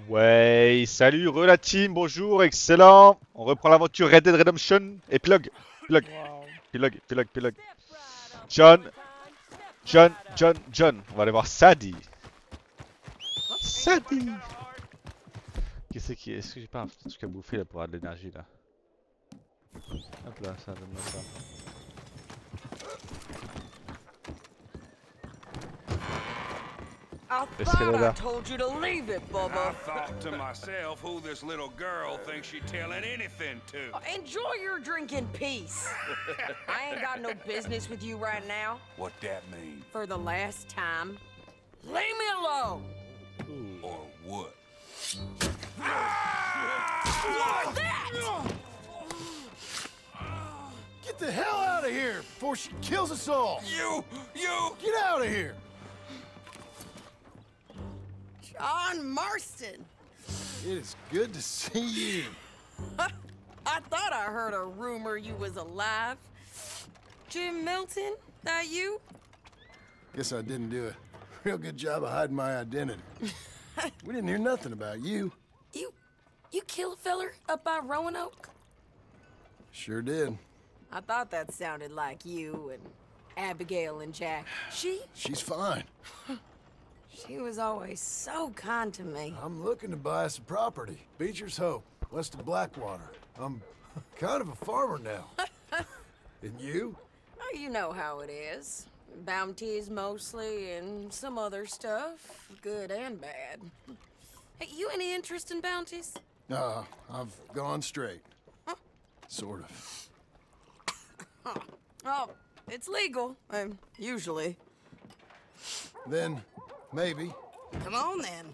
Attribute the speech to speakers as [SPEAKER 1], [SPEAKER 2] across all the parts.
[SPEAKER 1] Ouais, salut, la team, bonjour, excellent. On reprend l'aventure Red Dead Redemption. Épilogue, épilogue,
[SPEAKER 2] Wow.
[SPEAKER 1] épilogue. John, John. On va aller voir Sadie. Sadie. Qu'est-ce qui est? Est-ce que j'ai pas un petit truc à bouffer là pour avoir de l'énergie là? Hop là, ça donne-moi ça.
[SPEAKER 3] I
[SPEAKER 1] Est-ce qu'elle est
[SPEAKER 3] thought I
[SPEAKER 1] là?
[SPEAKER 3] told you to leave it,
[SPEAKER 4] I
[SPEAKER 3] Bubba.
[SPEAKER 4] thought to myself who this little girl thinks she telling anything to.
[SPEAKER 3] Enjoy your drink in peace. I ain't got no business with you right now.
[SPEAKER 4] What that mean?
[SPEAKER 3] For the last time, leave me alone.
[SPEAKER 4] Or what?
[SPEAKER 3] What's that?
[SPEAKER 5] Get the hell out of here before she kills us all!
[SPEAKER 4] You!
[SPEAKER 5] Get out of here!
[SPEAKER 3] John Marston.
[SPEAKER 5] It is good to see you.
[SPEAKER 3] I thought I heard a rumor you was alive. Jim Milton, that you?
[SPEAKER 5] Guess I didn't do a real good job of hiding my identity. We didn't hear nothing about you.
[SPEAKER 3] You kill a feller up by Roanoke?
[SPEAKER 5] Sure did.
[SPEAKER 3] I thought that sounded like you and Abigail and Jack.
[SPEAKER 5] She's fine.
[SPEAKER 3] She was always so kind to me.
[SPEAKER 5] I'm looking to buy us a property. Beecher's Hope, west of Blackwater. I'm kind of a farmer now. And you?
[SPEAKER 3] Oh, you know how it is. Bounties mostly, and some other stuff, good and bad. Hey, you any interest in bounties?
[SPEAKER 5] I've gone straight.
[SPEAKER 3] Huh?
[SPEAKER 5] Sort of.
[SPEAKER 3] Oh, it's legal, usually.
[SPEAKER 5] Then, maybe.
[SPEAKER 3] Come on, then.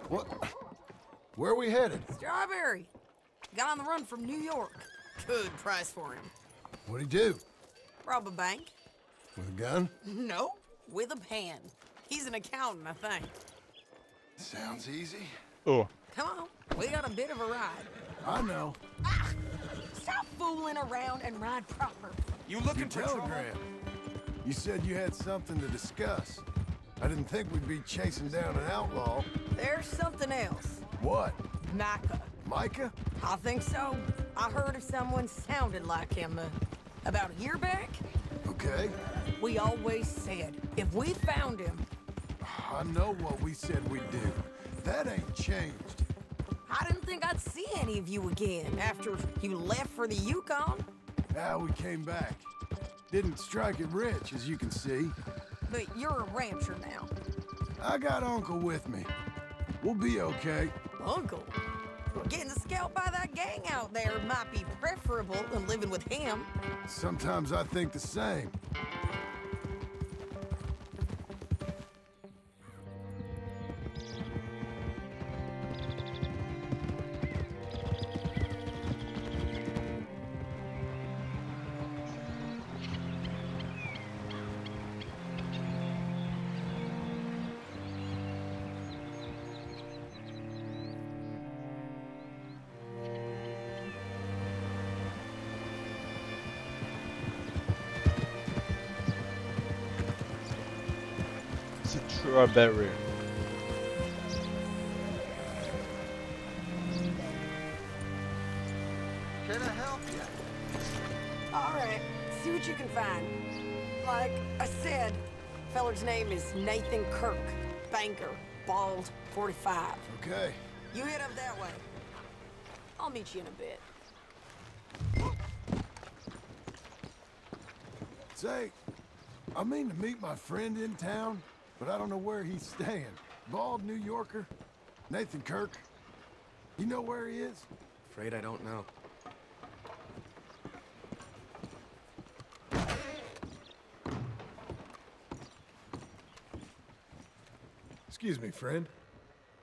[SPEAKER 5] What? Where are we headed?
[SPEAKER 3] Strawberry. Got on the run from New York. Good price for him.
[SPEAKER 5] What'd he do?
[SPEAKER 3] Rob a bank?
[SPEAKER 5] With a gun?
[SPEAKER 3] No, with a pen. He's an accountant, I think.
[SPEAKER 5] Sounds easy.
[SPEAKER 1] Oh.
[SPEAKER 3] Come on, we got a bit of a ride.
[SPEAKER 5] I know.
[SPEAKER 3] Ah, stop fooling around and ride proper.
[SPEAKER 4] You looking
[SPEAKER 5] Your
[SPEAKER 4] for trouble?
[SPEAKER 5] telegram. You said you had something to discuss. I didn't think we'd be chasing down an outlaw.
[SPEAKER 3] There's something else.
[SPEAKER 5] What?
[SPEAKER 3] Micah.
[SPEAKER 5] Micah?
[SPEAKER 3] I think so. I heard of someone sounded like him about a year back.
[SPEAKER 5] Okay.
[SPEAKER 3] We always said, if we found him...
[SPEAKER 5] I know what we said we'd do. That ain't changed.
[SPEAKER 3] I didn't think I'd see any of you again after you left for the Yukon.
[SPEAKER 5] Now we came back. Didn't strike it rich, as you can see.
[SPEAKER 3] But you're a rancher now.
[SPEAKER 5] I got Uncle with me. We'll be okay.
[SPEAKER 3] Uncle? Getting scalped by that gang out there might be preferable than living with him.
[SPEAKER 5] Sometimes I think the same.
[SPEAKER 1] Strawberry.
[SPEAKER 5] Can I help you?
[SPEAKER 3] All right, see what you can find. Like I said, feller's name is Nathan Kirk. Banker, bald, 45.
[SPEAKER 5] Okay.
[SPEAKER 3] You head up that way. I'll meet you in a bit.
[SPEAKER 5] Say, I mean to meet my friend in town, but I don't know where he's staying. Bald New Yorker, Nathan Kirk. You know where he is?
[SPEAKER 6] Afraid I don't know.
[SPEAKER 5] Excuse me, friend.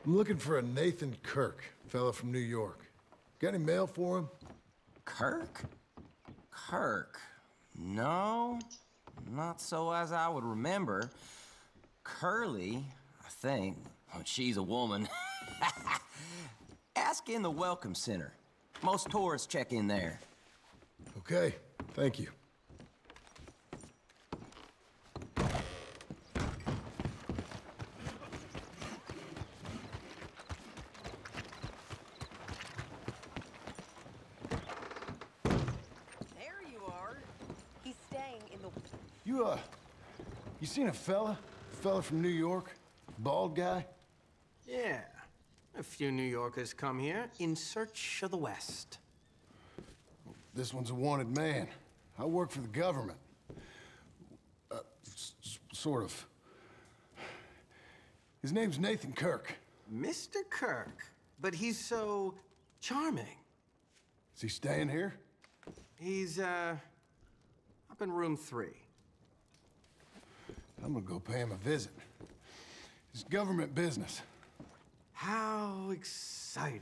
[SPEAKER 5] I'm looking for a Nathan Kirk, fella from New York. Got any mail for him?
[SPEAKER 6] Kirk? Kirk? No, not so as I would remember. Curly, I think. Oh, she's a woman. Ask in the Welcome Center. Most tourists check in there.
[SPEAKER 5] Okay, thank you. You seen a fella? Fella from New York? Bald guy?
[SPEAKER 2] Yeah. A few New Yorkers come here in search of the West.
[SPEAKER 5] This one's a wanted man. I work for the government. Sort of. His name's Nathan Kirk.
[SPEAKER 2] Mr. Kirk? But he's so charming.
[SPEAKER 5] Is he staying here?
[SPEAKER 2] He's, up in room 3.
[SPEAKER 5] I'm gonna go pay him a visit. It's government business.
[SPEAKER 2] How exciting.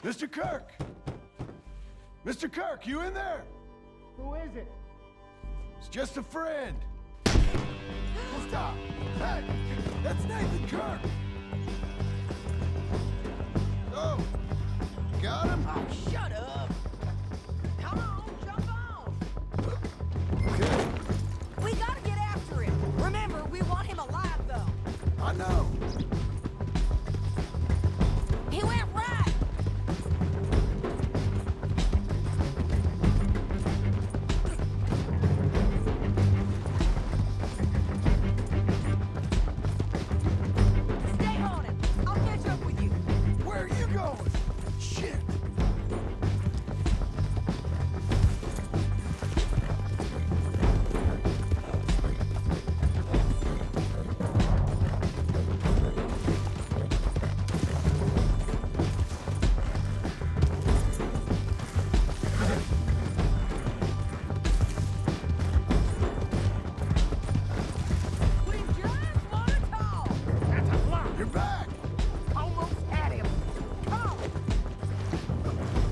[SPEAKER 5] Mr. Kirk! Mr. Kirk, you in there?
[SPEAKER 7] Who is it?
[SPEAKER 5] It's just a friend. Well, stop! Hey! That's Nathan Kirk! Oh! Got him?
[SPEAKER 3] Oh, shut up. Come on, jump off.
[SPEAKER 5] Okay.
[SPEAKER 3] We gotta get after him. Remember, we want him alive, though.
[SPEAKER 5] I know.
[SPEAKER 3] He went right. Stay on him. I'll catch up with you.
[SPEAKER 5] Where are you going? Shit!
[SPEAKER 3] We just want to talk.
[SPEAKER 7] That's a block.
[SPEAKER 5] You're back!
[SPEAKER 3] Almost had him. Come.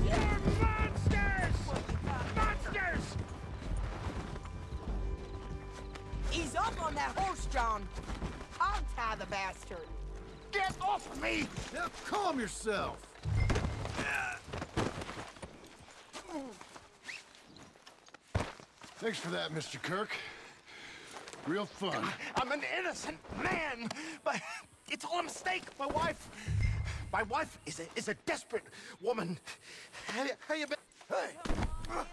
[SPEAKER 7] You're monsters! Monsters!
[SPEAKER 3] He's up on that horse, John. I'll tie the bastard.
[SPEAKER 7] Get off of me!
[SPEAKER 5] Now calm yourself! Thanks for that, Mr. Kirk. Real fun.
[SPEAKER 7] I'm an innocent man, but it's all a mistake. My wife is a desperate woman. How you been?
[SPEAKER 5] Hey!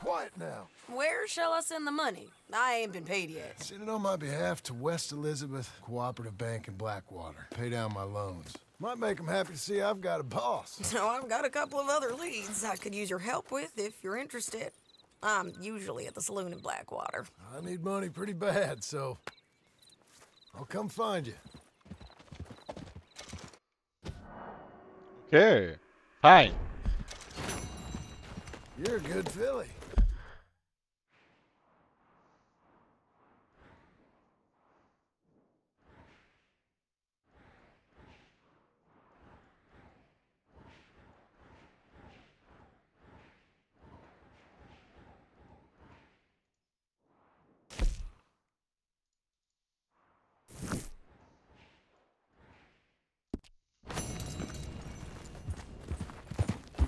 [SPEAKER 5] Quiet now.
[SPEAKER 3] Where shall I send the money? I ain't been paid yet.
[SPEAKER 5] Send it on my behalf to West Elizabeth Cooperative Bank in Blackwater. Pay down my loans. Might make them happy to see I've got a boss.
[SPEAKER 3] So I've got a couple of other leads I could use your help with if you're interested. I'm usually at the saloon in Blackwater.
[SPEAKER 5] I need money pretty bad, so I'll come find you.
[SPEAKER 1] Okay. Fine.
[SPEAKER 5] You're a good filly.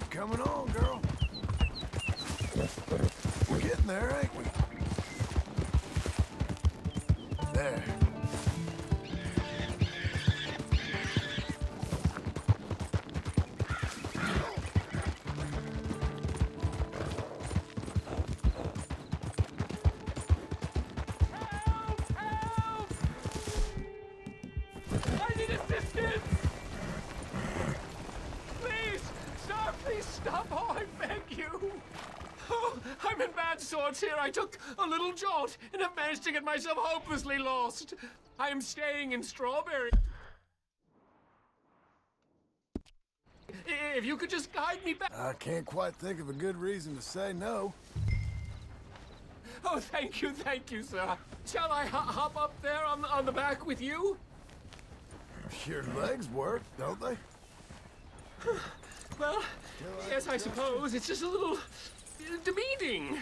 [SPEAKER 5] Coming on, girl. We're getting there, ain't we? There.
[SPEAKER 7] I need assistance! Please, sir, please stop. Oh, I beg you. Oh, I'm in bad sorts here. I took a little jaunt and have managed to get myself hopelessly lost. I am staying in Strawberry. If you could just guide me back.
[SPEAKER 5] I can't quite think of a good reason to say no.
[SPEAKER 7] Oh, thank you, sir. Shall I hop up there on the back with you?
[SPEAKER 5] Your legs work, don't they?
[SPEAKER 7] Well, yes, I suppose. It's just a little demeaning.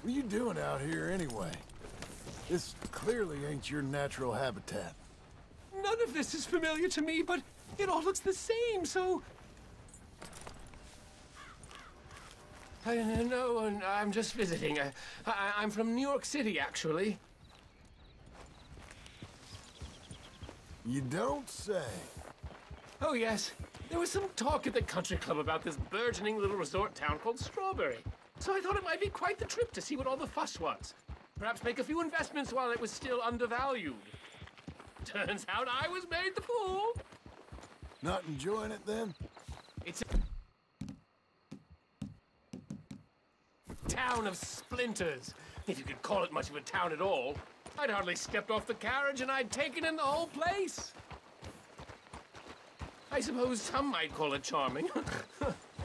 [SPEAKER 5] What are you doing out here anyway? This clearly ain't your natural habitat.
[SPEAKER 7] None of this is familiar to me, but it all looks the same, so... No, I'm just visiting. I'm from New York City, actually.
[SPEAKER 5] You don't say.
[SPEAKER 7] Oh, yes. There was some talk at the country club about this burgeoning little resort town called Strawberry. So I thought it might be quite the trip to see what all the fuss was. Perhaps make a few investments while it was still undervalued. Turns out I was made the fool.
[SPEAKER 5] Not enjoying it then?
[SPEAKER 7] It's a town of splinters, if you could call it much of a town at all. I'd hardly stepped off the carriage and I'd taken in the whole place. I suppose some might call it charming.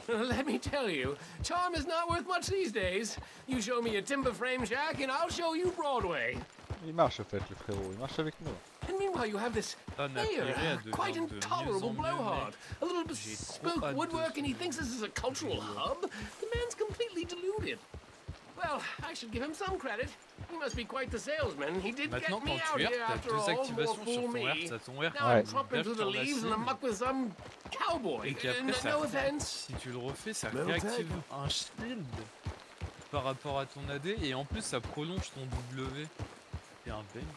[SPEAKER 7] Let me tell you, charm is not worth much these days. You show me a timber frame shack and I'll show you Broadway.
[SPEAKER 1] Il marche au fait le frérot, il marche avec nous.
[SPEAKER 7] And meanwhile you have this mayor, quite intolerable blowhard. A little bespoke woodwork and he thinks this is a cultural hub? The man's completely deluded. Well, I should give him some credit. He must be quite the salesman. He did get me out here after all, or fool me. Now I'm tromping through the leaves and I'm up with some cowboy. No offense.
[SPEAKER 8] Si tu le refais, ça réactive un shield par rapport à ton AD et en plus ça prolonge ton W. C'est un banger.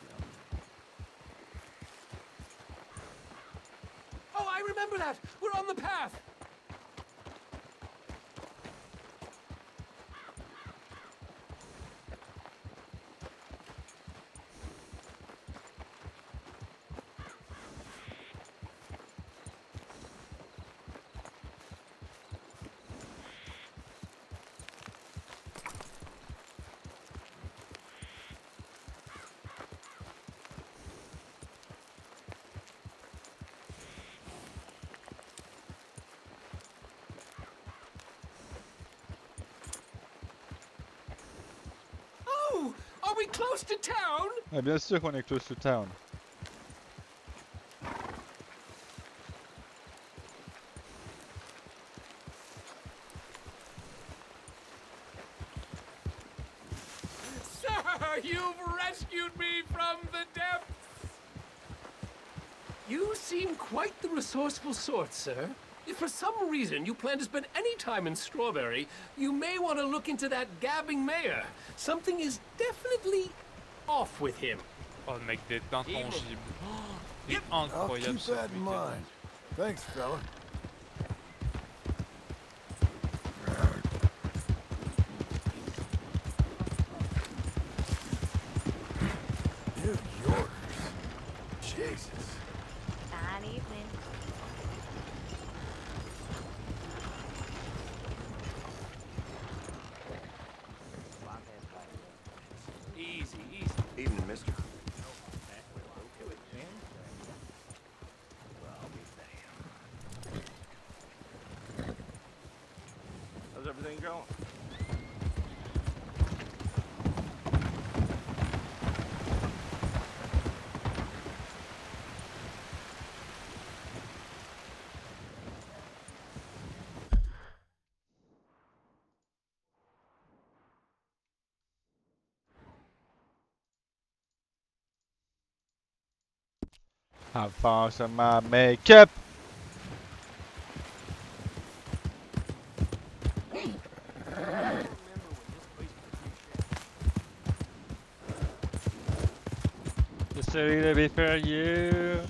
[SPEAKER 7] Oh, I remember that. We're on the path. Are we close to town?
[SPEAKER 1] Ah, bien sûr qu'on est close to town.
[SPEAKER 7] Sir, you've rescued me from the depths. You seem quite the resourceful sort, sir. If for some reason you plan to spend any time in Strawberry, you may want to look into that gabbing mayor. Something is definitely off with him.
[SPEAKER 8] Oh, le mec d'être intangible. C'est
[SPEAKER 5] I'll
[SPEAKER 8] incroyable
[SPEAKER 5] keep
[SPEAKER 8] ce
[SPEAKER 5] that in mind. Thanks, fella. New Yorkers. Jesus.
[SPEAKER 9] Fine evening.
[SPEAKER 7] Easy, easy.
[SPEAKER 10] Evening, mister. How's everything going?
[SPEAKER 1] I found some my makeup. Just a little bit for you.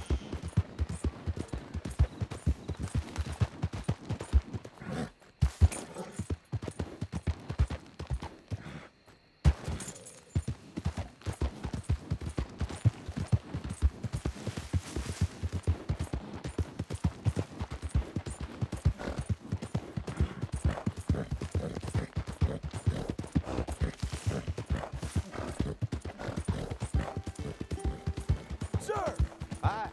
[SPEAKER 5] Sir!
[SPEAKER 10] Hi.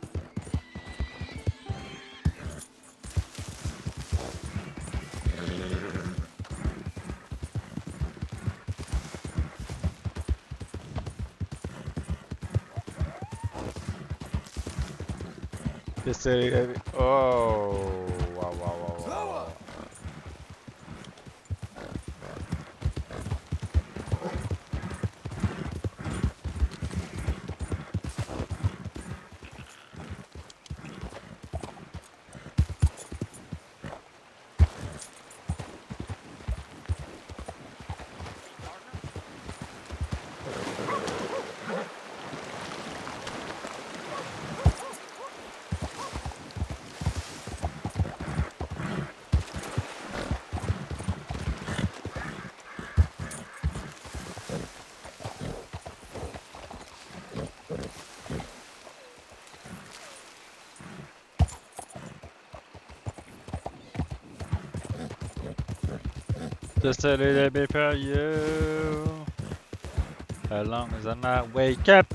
[SPEAKER 1] Just a little bit. Oh, wow, wow, wow, wow.
[SPEAKER 5] Slower!
[SPEAKER 1] Just a little bit for you. As long as I'm not wake up.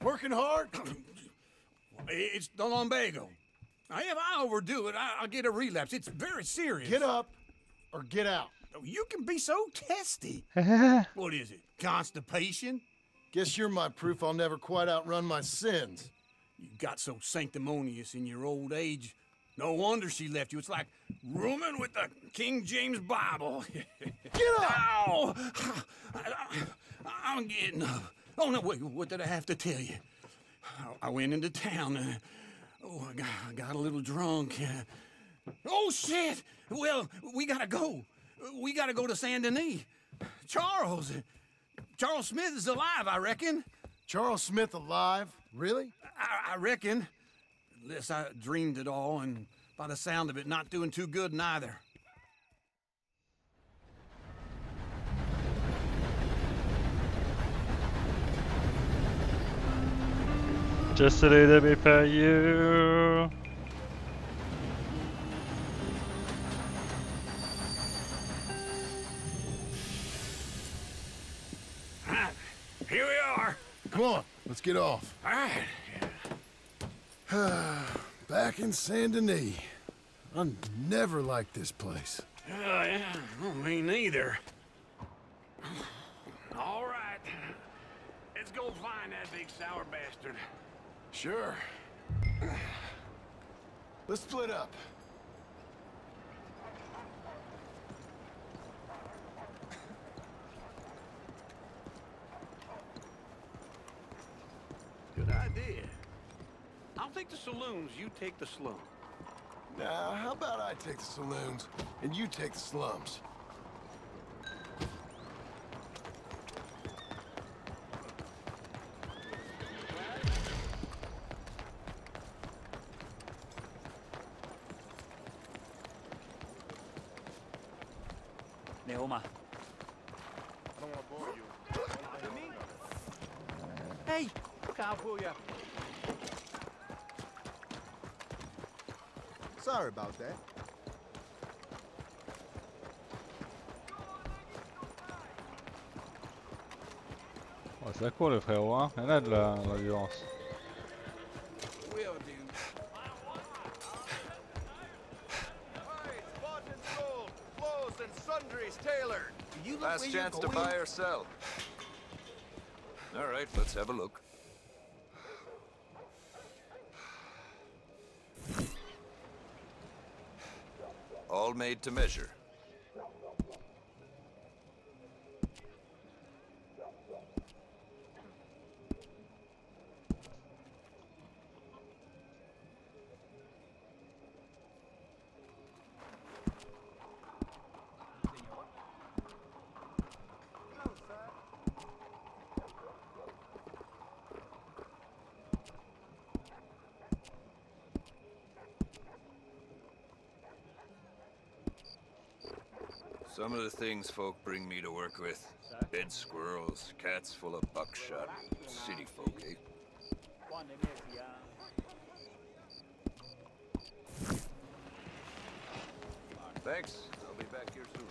[SPEAKER 11] Working hard? It's the lumbago. Now, if I overdo it, I'll get a relapse. It's very serious.
[SPEAKER 5] Get up or get out.
[SPEAKER 11] You can be so testy. What is it? Constipation?
[SPEAKER 5] Guess you're my proof I'll never quite outrun my sins.
[SPEAKER 11] You got so sanctimonious in your old age. No wonder she left you. It's like rooming with the King James Bible.
[SPEAKER 5] Get up!
[SPEAKER 11] Ow! I'm getting up. Oh, no, wait, what did I have to tell you? I went into town. I got a little drunk. Oh, shit! Well, we gotta go. We gotta go to Saint Denis. Charles Smith is alive, I reckon.
[SPEAKER 5] Charles Smith alive? Really?
[SPEAKER 11] I reckon. Unless I dreamed it all, and by the sound of it, not doing too good neither.
[SPEAKER 1] Just a little bit for you.
[SPEAKER 11] Here we are.
[SPEAKER 5] Come on, let's get off.
[SPEAKER 11] All right.
[SPEAKER 5] Back in Saint Denis. I never liked this place.
[SPEAKER 11] Yeah, well, me neither. All right. Let's go find that big sour bastard.
[SPEAKER 5] Sure. Let's split up.
[SPEAKER 11] Good idea. I'll take the saloons, you take the slum.
[SPEAKER 5] Now, how about I take the saloons and you take the slums?
[SPEAKER 10] Neoma.
[SPEAKER 11] Hey, can't pull you.
[SPEAKER 12] Sorry about that.
[SPEAKER 1] Ouais, c'est cool le frérot, hein. Il y en a de la violence.
[SPEAKER 11] Will do.
[SPEAKER 12] Clothes and sundries tailored.
[SPEAKER 10] Last chance to buy or sell. All right, let's have a look. All made to measure. Some of the things folk bring me to work with. Dead squirrels, cats full of buckshot. City folk, eh? Thanks. I'll be back here soon.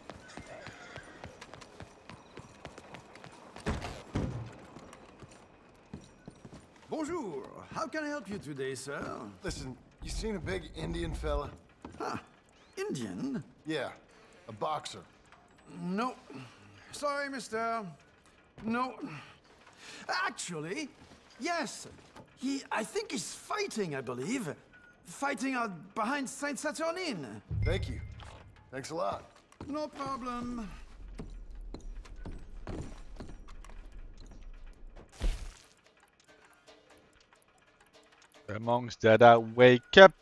[SPEAKER 12] Bonjour. How can I help you today, sir?
[SPEAKER 5] Listen, you seen a big Indian fella?
[SPEAKER 12] Huh. Indian?
[SPEAKER 5] Yeah, a boxer.
[SPEAKER 12] No. Sorry, mister. No. Actually, yes. I think he's fighting, I believe. Fighting out behind Saint Saturnin.
[SPEAKER 5] Thank you. Thanks a lot.
[SPEAKER 12] No problem.
[SPEAKER 1] The monks that I wake up.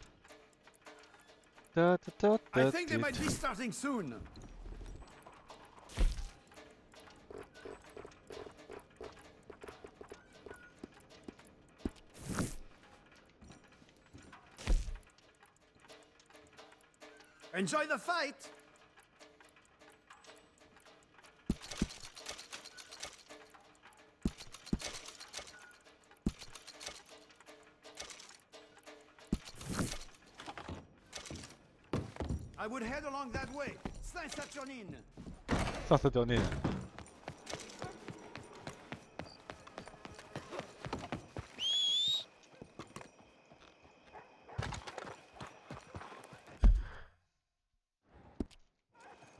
[SPEAKER 12] I think they might be starting soon. Enjoy the fight. I would head along that way. Stationine.
[SPEAKER 1] Ça s'est tourné.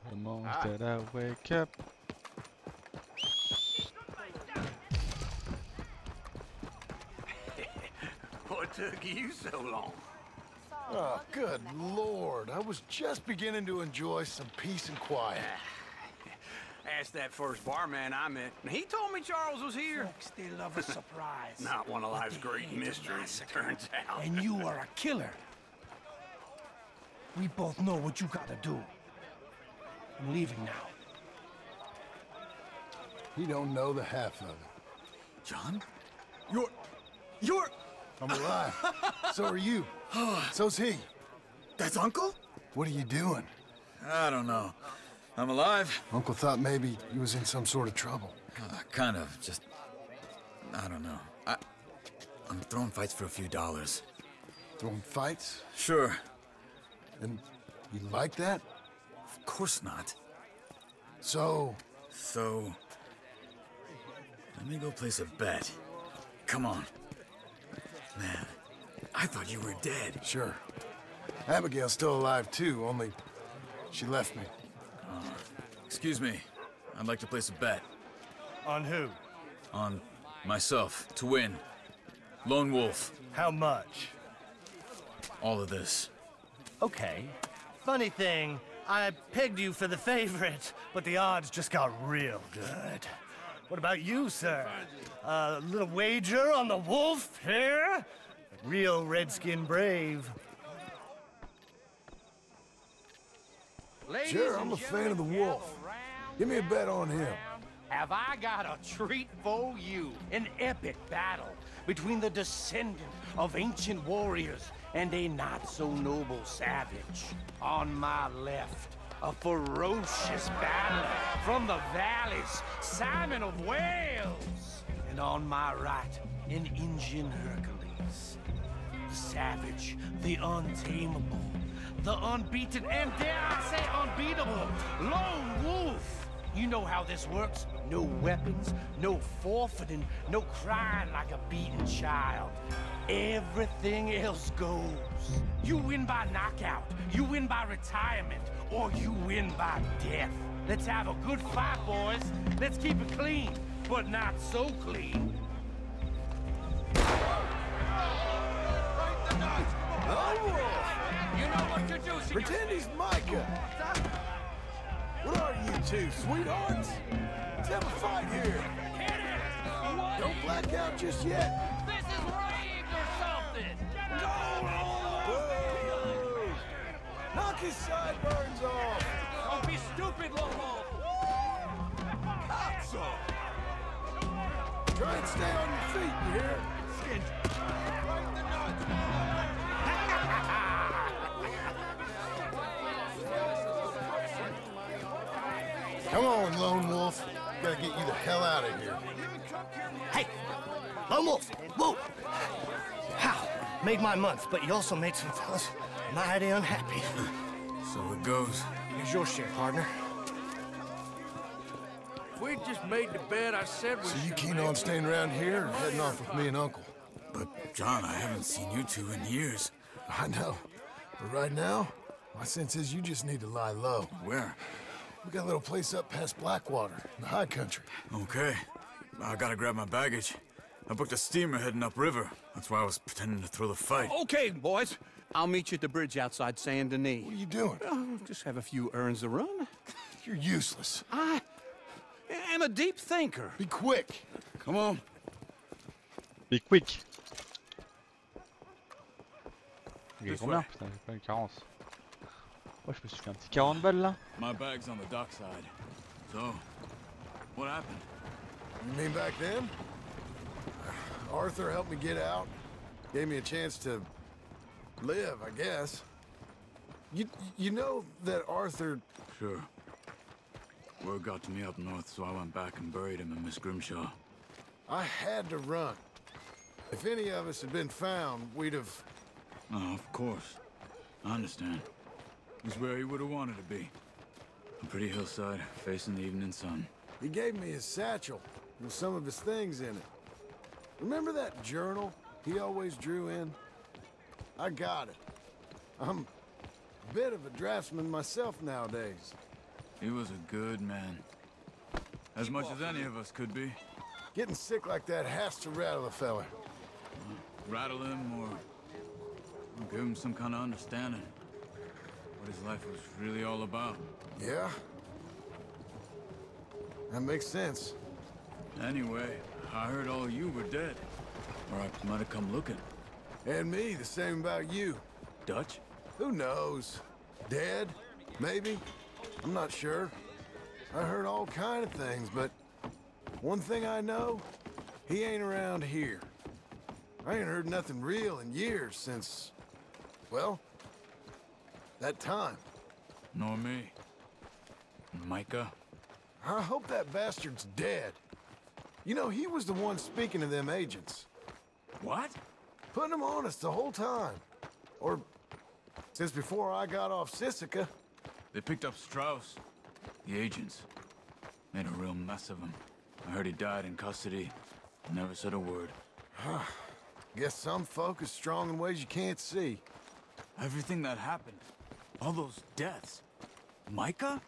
[SPEAKER 1] The moment that I wake up.
[SPEAKER 11] What took you so long?
[SPEAKER 5] Oh, good Lord. I was just beginning to enjoy some peace and quiet.
[SPEAKER 11] Asked that first barman I met, and he told me Charles was here.
[SPEAKER 2] Folks, they love a surprise.
[SPEAKER 11] Not one of life's great mysteries, it turns out.
[SPEAKER 2] And you are a killer. We both know what you gotta do. I'm leaving now.
[SPEAKER 5] He don't know the half of it.
[SPEAKER 11] John?
[SPEAKER 5] You're... I'm alive. So are you. So's he.
[SPEAKER 11] That's Uncle?
[SPEAKER 5] What are you doing?
[SPEAKER 13] I don't know. I'm alive.
[SPEAKER 5] Uncle thought maybe he was in some sort of trouble.
[SPEAKER 13] Kind of. Just... I don't know. I'm throwing fights for a few dollars.
[SPEAKER 5] Throwing fights?
[SPEAKER 13] Sure.
[SPEAKER 5] And you like that?
[SPEAKER 13] Of course not.
[SPEAKER 5] So...
[SPEAKER 13] Let me go place a bet. Come on. Man, I thought you were dead.
[SPEAKER 5] Sure. Abigail's still alive too, only she left me.
[SPEAKER 13] Excuse me. I'd like to place a bet.
[SPEAKER 12] On who?
[SPEAKER 13] On myself, to win. Lone Wolf.
[SPEAKER 12] How much?
[SPEAKER 13] All of this.
[SPEAKER 12] Okay. Funny thing, I pegged you for the favorite, but the odds just got real good. What about you, sir? A little wager on the wolf here? Real redskin brave.
[SPEAKER 5] Sure, I'm a fan of the wolf. Give me a bet on him.
[SPEAKER 2] Have I got a treat for you? An epic battle between the descendant of ancient warriors and a not-so-noble savage. On my left, a ferocious battler from the valleys, Simon of Wales. And on my right, an Indian Hercules. The savage, the untamable, the unbeaten, and dare I say unbeatable, Lone Wolf. You know how this works. No weapons, no forfeiting, no crying like a beaten child. Everything else goes. You win by knockout, you win by retirement, or you win by death. Let's have a good fight, boys. Let's keep it clean, but not so clean. You know what to do,
[SPEAKER 5] Pretend he's Micah. What are you two, sweethearts? Let's have a fight here. Don't black out just yet.
[SPEAKER 2] This is rigged or something.
[SPEAKER 5] Whoa. Knock his sideburns off.
[SPEAKER 2] Don't be stupid, Lomo.
[SPEAKER 5] Cops off. Try and stay on your feet, you hear? Come on, Lone Wolf. Gotta get you the hell out of here.
[SPEAKER 12] Hey! Lone Wolf! Whoa! How? Made my month, but you also made some fellas mighty unhappy.
[SPEAKER 13] So it goes.
[SPEAKER 12] Here's your share, partner.
[SPEAKER 7] We just made the bet I said we
[SPEAKER 5] So you keen on staying around here or heading off with me and Uncle?
[SPEAKER 13] But, John, I haven't seen you two in years.
[SPEAKER 5] I know. But right now, my sense is you just need to lie low.
[SPEAKER 13] Where?
[SPEAKER 5] We got a little place up past Blackwater, in the high country.
[SPEAKER 13] Okay. I gotta grab my baggage. I booked a steamer heading upriver. That's why I was pretending to throw the fight.
[SPEAKER 11] Okay, boys. I'll meet you at the bridge outside Saint Denis.
[SPEAKER 5] What are you doing?
[SPEAKER 11] Oh, just have a few errands to run.
[SPEAKER 5] You're useless.
[SPEAKER 11] I am a deep thinker.
[SPEAKER 5] Be quick.
[SPEAKER 11] Come on.
[SPEAKER 1] Be quick. Il est combien? Putain, j'ai pas une carence. Moi je me suis fait un petit 40 balles là.
[SPEAKER 13] My bag's on the dockside. So, what happened?
[SPEAKER 5] You mean back then? Arthur helped me get out. Gave me a chance to live, I guess. You know that Arthur...
[SPEAKER 13] Sure. Word got to me up north, so I went back and buried him in Miss Grimshaw.
[SPEAKER 5] I had to run. If any of us had been found, we'd have...
[SPEAKER 13] Oh, of course. I understand. He's where he would have wanted to be. A pretty hillside, facing the evening sun.
[SPEAKER 5] He gave me his satchel with some of his things in it. Remember that journal he always drew in? I got it. I'm a bit of a draftsman myself nowadays.
[SPEAKER 13] He was a good man. As much as any of us could be.
[SPEAKER 5] Getting sick like that has to rattle a fella.
[SPEAKER 13] Rattle him or give him some kind of understanding. What his life was really all about.
[SPEAKER 5] Yeah? That makes sense.
[SPEAKER 13] Anyway, I heard all you were dead. Or I might have come looking.
[SPEAKER 5] And me, the same about you.
[SPEAKER 13] Dutch?
[SPEAKER 5] Who knows? Dead? Maybe? I'm not sure. I heard all kind of things, but one thing I know, he ain't around here. I ain't heard nothing real in years since, well, that time.
[SPEAKER 13] Nor me. Micah?
[SPEAKER 5] I hope that bastard's dead. You know, he was the one speaking to them agents.
[SPEAKER 13] What?
[SPEAKER 5] Putting them on us the whole time. Or since before I got off Sisika.
[SPEAKER 13] They picked up Strauss. The agents. Made a real mess of him. I heard he died in custody. Never said a word.
[SPEAKER 5] Guess some folk is strong in ways you can't see.
[SPEAKER 13] Everything that happened. All those deaths. Micah?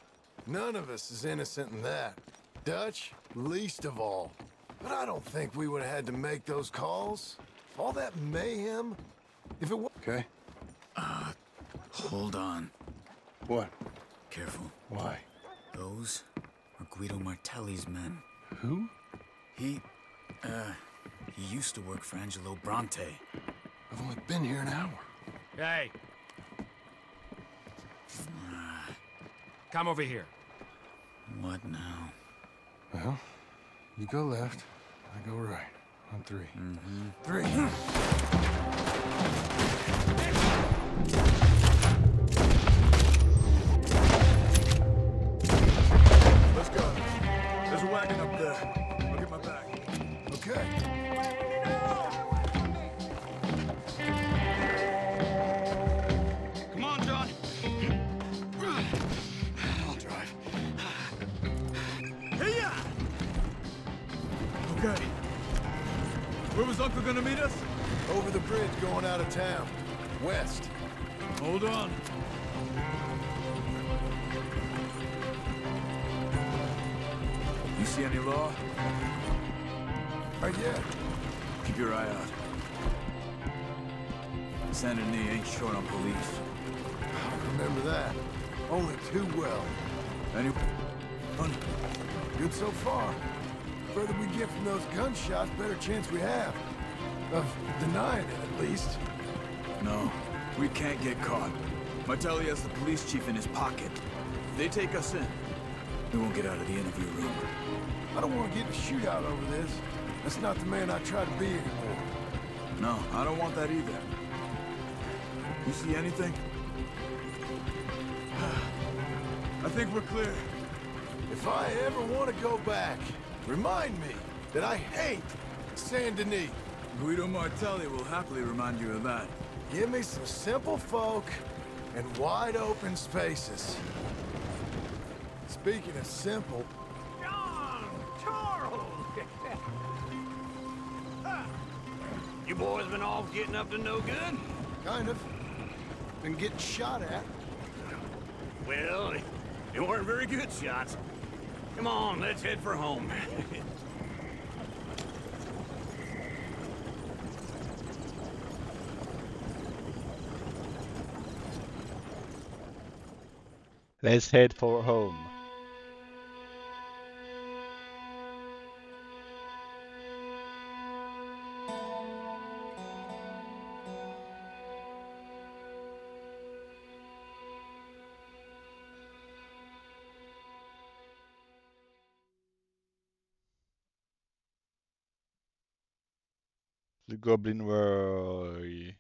[SPEAKER 5] None of us is innocent in that. Dutch, least of all. But I don't think we would have had to make those calls. All that mayhem. If it was... Okay.
[SPEAKER 13] Hold on.
[SPEAKER 5] What?
[SPEAKER 13] Careful.
[SPEAKER 5] Why?
[SPEAKER 13] Those are Guido Martelli's men.
[SPEAKER 5] Who?
[SPEAKER 13] He used to work for Angelo Bronte.
[SPEAKER 5] I've only been here an hour.
[SPEAKER 7] Hey. Come over here.
[SPEAKER 13] What now?
[SPEAKER 5] Well, you go left, I go right. On three. Three.
[SPEAKER 13] Let's go. There's a wagon up there. I'll get my bag.
[SPEAKER 5] Okay.
[SPEAKER 11] Come on, John. I'll drive. Hey-ya!
[SPEAKER 13] Okay. Where was Uncle gonna meet us?
[SPEAKER 5] Over the bridge going out of town. West.
[SPEAKER 13] Hold on. You see any law?
[SPEAKER 5] Right, yeah.
[SPEAKER 13] Keep your eye out. Saint Denis ain't short on police.
[SPEAKER 5] I remember that. Only too well.
[SPEAKER 13] Anyone?
[SPEAKER 5] Good so far. Further we get from those gunshots, better chance we have. Of denying it, at least.
[SPEAKER 13] No, we can't get caught. Martelli has the police chief in his pocket. If they take us in, we won't get out of the interview room.
[SPEAKER 5] I don't want to get in a shootout over this. That's not the man I try to be anymore.
[SPEAKER 13] No, I don't want that either. You see anything? I think we're clear.
[SPEAKER 5] If I ever want to go back, remind me that I hate Saint Denis.
[SPEAKER 13] Guido Martelli will happily remind you of that.
[SPEAKER 5] Give me some simple folk and wide open spaces. Speaking of simple...
[SPEAKER 2] John! Charles! You boys been off getting up to no good?
[SPEAKER 5] Kind of. Been getting shot at.
[SPEAKER 2] Well, they weren't very good shots. Come on, let's head for home.
[SPEAKER 1] Let's head for home. The Goblin World.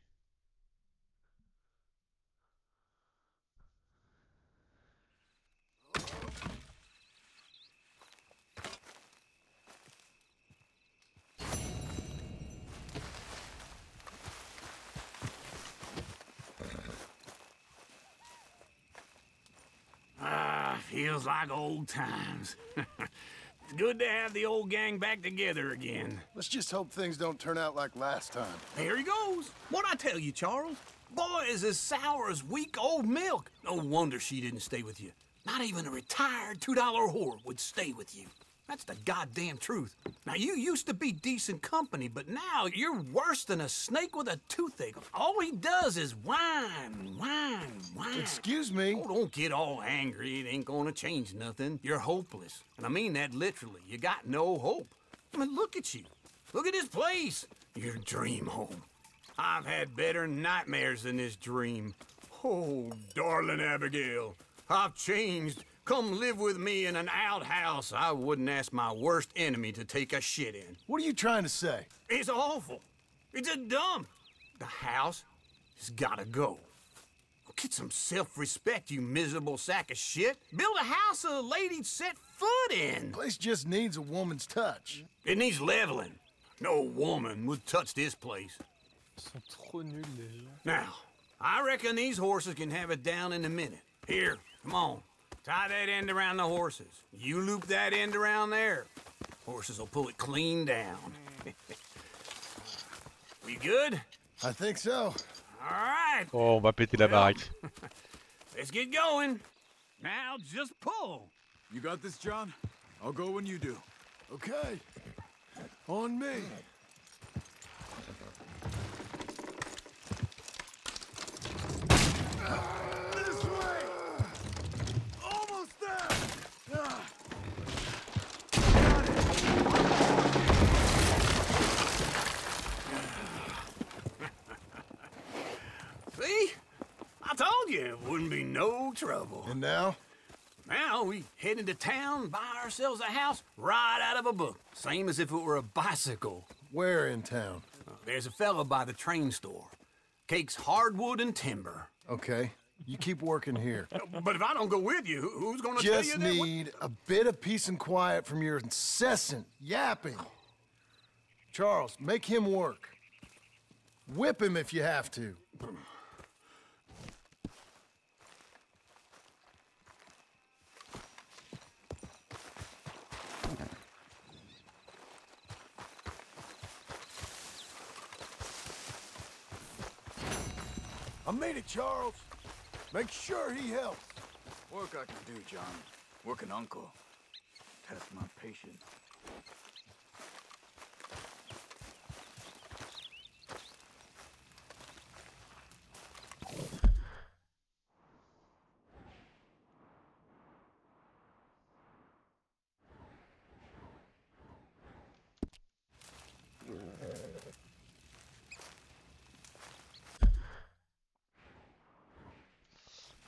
[SPEAKER 11] Feels like old times. It's good to have the old gang back together again.
[SPEAKER 5] Let's just hope things don't turn out like last time.
[SPEAKER 11] There he goes. What'd I tell you, Charles? Boy is as sour as week-old milk. No wonder she didn't stay with you. Not even a retired $2 whore would stay with you. That's the goddamn truth. Now, you used to be decent company, but now you're worse than a snake with a toothache. All he does is whine, whine, whine.
[SPEAKER 5] Excuse me?
[SPEAKER 11] Oh, don't get all angry. It ain't gonna change nothing. You're hopeless. And I mean that literally. You got no hope. I mean, look at you. Look at this place. Your dream home. I've had better nightmares than this dream. Oh, darling Abigail, I've changed. Come live with me in an outhouse I wouldn't ask my worst enemy to take a shit in.
[SPEAKER 5] What are you trying to say?
[SPEAKER 11] It's awful. It's a dump. The house has gotta go. Get some self-respect, you miserable sack of shit. Build a house a lady'd set foot in.
[SPEAKER 5] Place just needs a woman's touch.
[SPEAKER 11] It needs leveling. No woman would touch this place.
[SPEAKER 8] Sont trop nuls, les gens.
[SPEAKER 11] Now, I reckon these horses can have it down in a minute. Here, come on. Tie that end around the horses. You loop that end around there. Horses will pull it clean down. We good?
[SPEAKER 5] I think so.
[SPEAKER 11] All right.
[SPEAKER 1] Oh, on va péter la baraque.
[SPEAKER 11] Let's get going. Now just pull.
[SPEAKER 13] You got this, John? I'll go when you do.
[SPEAKER 5] Okay. On me. This way! Almost there!
[SPEAKER 11] See? I told you it wouldn't be no trouble.
[SPEAKER 5] And now?
[SPEAKER 11] Now we head into town, buy ourselves a house right out of a book. Same as if it were a bicycle.
[SPEAKER 5] Where in town?
[SPEAKER 11] There's a fella by the train store. Cakes hardwood and timber.
[SPEAKER 5] Okay. You keep working here.
[SPEAKER 11] But if I don't go with you, who's gonna tell you
[SPEAKER 5] Just
[SPEAKER 11] that?
[SPEAKER 5] need a bit of peace and quiet from your incessant yapping. Charles, make him work. Whip him if you have to. I made it, Charles. Make sure he helps.
[SPEAKER 13] Work I can do, John. Work an uncle. Test my patience.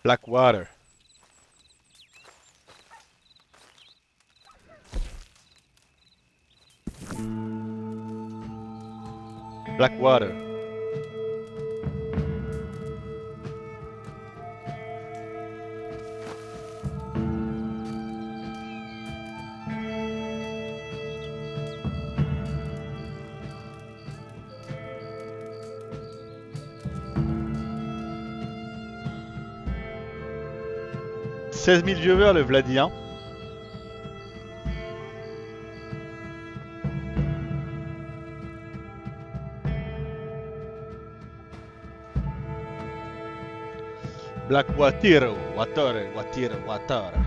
[SPEAKER 1] Blackwater. Blackwater. « 16 000 viewers le Vladien. Blackwater, water.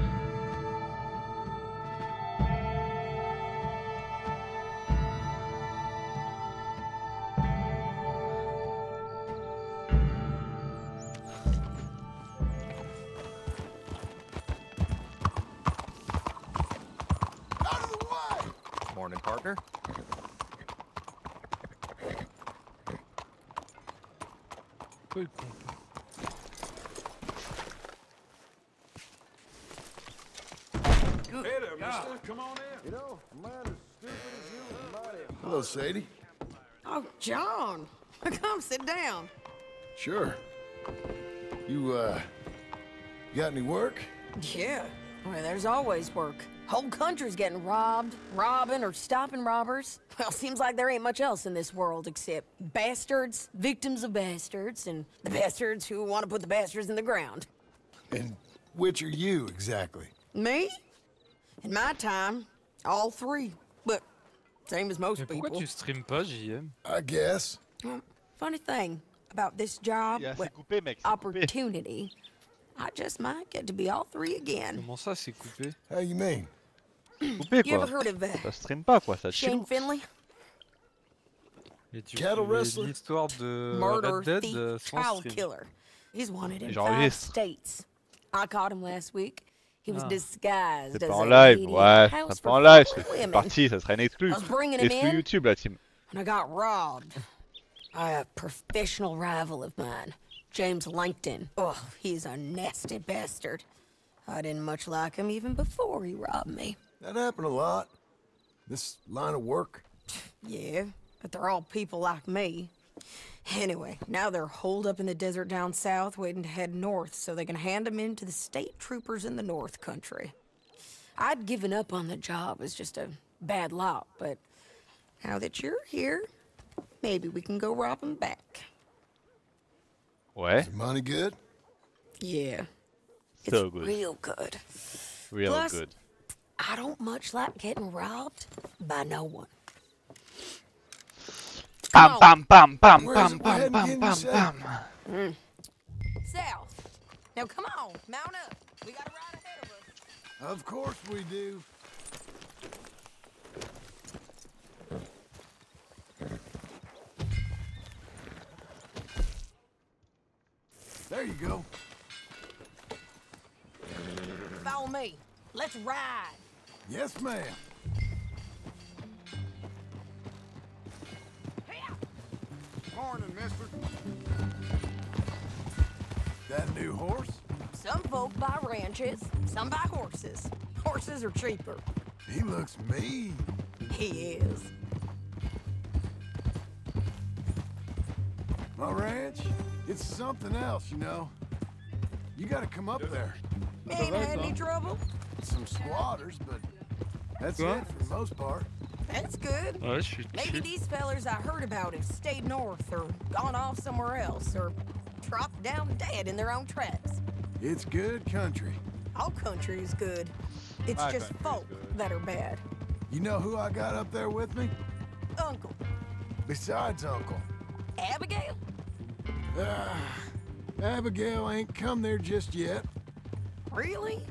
[SPEAKER 14] Morning, partner.
[SPEAKER 8] Cool, cool.
[SPEAKER 11] Hey there, mister. Come on in.
[SPEAKER 5] You know, a man as stupid as you is mighty. Hello, Sadie.
[SPEAKER 3] Oh, John. Come sit down.
[SPEAKER 5] Sure. You got any work?
[SPEAKER 3] Yeah. Well, there's always work. Whole country's getting robbed, robbing, or stopping robbers. Well, seems like there ain't much else in this world except bastards, victims of bastards, and the bastards who want to put the bastards in the ground.
[SPEAKER 5] And which are you, exactly?
[SPEAKER 3] Me? In my time, all 3. But same as most
[SPEAKER 8] Mais pourquoi
[SPEAKER 3] people.
[SPEAKER 8] tu stream pas, JM?
[SPEAKER 5] I guess.
[SPEAKER 3] Well, funny thing about this job,
[SPEAKER 1] Yeah,
[SPEAKER 3] well,
[SPEAKER 1] c'est coupé, mec, c'est coupé.
[SPEAKER 3] opportunity, I just might get to be all 3 again.
[SPEAKER 8] Comment ça, c'est coupé?
[SPEAKER 5] How you mean?
[SPEAKER 1] Coupé
[SPEAKER 3] You
[SPEAKER 1] quoi.
[SPEAKER 3] ever heard of
[SPEAKER 1] Ça stream pas quoi, ça chill.
[SPEAKER 3] Shane Finley?
[SPEAKER 8] Et tu
[SPEAKER 5] Cattle
[SPEAKER 8] fais
[SPEAKER 5] wrestler?
[SPEAKER 8] l'histoire de
[SPEAKER 3] Murder,
[SPEAKER 8] Red Dead
[SPEAKER 3] thief,
[SPEAKER 8] sans
[SPEAKER 3] child
[SPEAKER 8] stream.
[SPEAKER 3] killer. He's wanted in 5
[SPEAKER 1] J'enregistre.
[SPEAKER 3] states. I caught him last week. He was
[SPEAKER 8] Ah.
[SPEAKER 3] disguised
[SPEAKER 1] C'est
[SPEAKER 3] as
[SPEAKER 1] pas en
[SPEAKER 3] a
[SPEAKER 1] live,
[SPEAKER 3] lady
[SPEAKER 1] ouais,
[SPEAKER 3] at a
[SPEAKER 1] c'est
[SPEAKER 3] house
[SPEAKER 1] pas
[SPEAKER 3] for
[SPEAKER 1] en live,
[SPEAKER 3] foreign
[SPEAKER 1] c'est
[SPEAKER 3] women.
[SPEAKER 1] parti, ça serait une exclu.
[SPEAKER 3] I was bringing him
[SPEAKER 1] Exclu
[SPEAKER 3] in.
[SPEAKER 1] YouTube la team.
[SPEAKER 3] And I got robbed by a professional rival of mine, James Langton. Oh, he's a nasty bastard. I didn't much like him even before he robbed me.
[SPEAKER 5] That happened a lot. This line of work.
[SPEAKER 3] Yeah, but they're all people like me. Anyway, now they're holed up in the desert down south waiting to head north so they can hand them in to the state troopers in the north country. I'd given up on the job as just a bad lot, but now that you're here, maybe we can go rob them back.
[SPEAKER 1] Ouais.
[SPEAKER 5] Is the money good?
[SPEAKER 3] Yeah.
[SPEAKER 1] So
[SPEAKER 3] It's
[SPEAKER 1] good.
[SPEAKER 3] real good.
[SPEAKER 1] Real
[SPEAKER 3] Plus,
[SPEAKER 1] good.
[SPEAKER 3] I don't much like getting robbed by no one.
[SPEAKER 1] Pam pam pam pam
[SPEAKER 5] Where's
[SPEAKER 1] pam
[SPEAKER 5] it
[SPEAKER 1] pam
[SPEAKER 5] heading
[SPEAKER 1] pam
[SPEAKER 5] again, you
[SPEAKER 1] pam
[SPEAKER 5] said?
[SPEAKER 1] pam.
[SPEAKER 3] South. Now come on, mount up. We got a ride ahead of us.
[SPEAKER 5] Of course we do. There you go.
[SPEAKER 3] Follow me. Let's ride.
[SPEAKER 5] Yes, ma'am.
[SPEAKER 15] Morning, mister.
[SPEAKER 5] That new horse?
[SPEAKER 3] Some folk buy ranches, some buy horses. Horses are cheaper.
[SPEAKER 5] He looks mean.
[SPEAKER 3] He is.
[SPEAKER 5] My ranch, it's something else, you know. You gotta come up there.
[SPEAKER 3] Ain't had any trouble?
[SPEAKER 5] Some squatters, but that's
[SPEAKER 8] Quoi?
[SPEAKER 5] it for the most part.
[SPEAKER 3] That's good.
[SPEAKER 8] Ouais, je suis
[SPEAKER 3] Maybe
[SPEAKER 8] chill.
[SPEAKER 3] these fellers I heard about have stayed north or gone off somewhere else or dropped down dead in their own tracks.
[SPEAKER 5] It's good country.
[SPEAKER 3] All country is good. It's
[SPEAKER 1] My
[SPEAKER 3] just
[SPEAKER 1] country's
[SPEAKER 3] folk
[SPEAKER 1] good.
[SPEAKER 3] that are bad.
[SPEAKER 5] You know who I got up there with me?
[SPEAKER 3] Uncle.
[SPEAKER 5] Besides Uncle.
[SPEAKER 3] Abigail?
[SPEAKER 5] Abigail ain't come there just yet.
[SPEAKER 3] Really?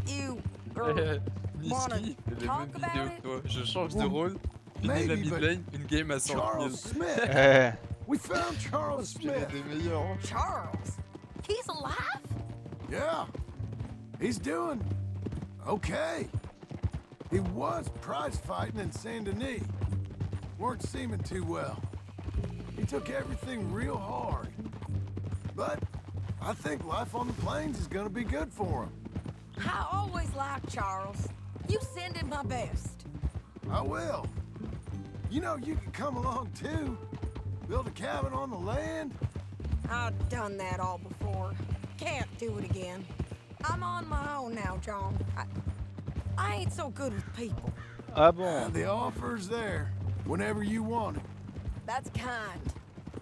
[SPEAKER 3] You wanna
[SPEAKER 8] Nisky, les
[SPEAKER 3] talk
[SPEAKER 8] mêmes
[SPEAKER 3] about
[SPEAKER 8] vidéos
[SPEAKER 3] it?
[SPEAKER 8] que toi. Je change de
[SPEAKER 5] Well,
[SPEAKER 8] rôle. Finis la
[SPEAKER 5] maybe,
[SPEAKER 8] mid
[SPEAKER 5] but
[SPEAKER 8] lane, une game à 100
[SPEAKER 5] Charles
[SPEAKER 8] 000.
[SPEAKER 5] Smith.
[SPEAKER 1] Eh,
[SPEAKER 5] We found Charles
[SPEAKER 8] Inspiré
[SPEAKER 5] Smith.
[SPEAKER 8] des meilleurs.
[SPEAKER 3] Charles? He's alive?
[SPEAKER 5] Yeah. He's doing okay. He was prize fighting in Saint Denis. Weren't seeming too well. He took everything real hard. But I think life on the plains is gonna be good for him.
[SPEAKER 3] I always liked Charles. You send him my best.
[SPEAKER 5] I will. You know, you can come along too. Build a cabin on the land.
[SPEAKER 3] I've done that all before. Can't do it again. I'm on my own now, John. I ain't so good with people.
[SPEAKER 1] Ah bon.
[SPEAKER 5] The offer's there whenever you want it.
[SPEAKER 3] That's kind.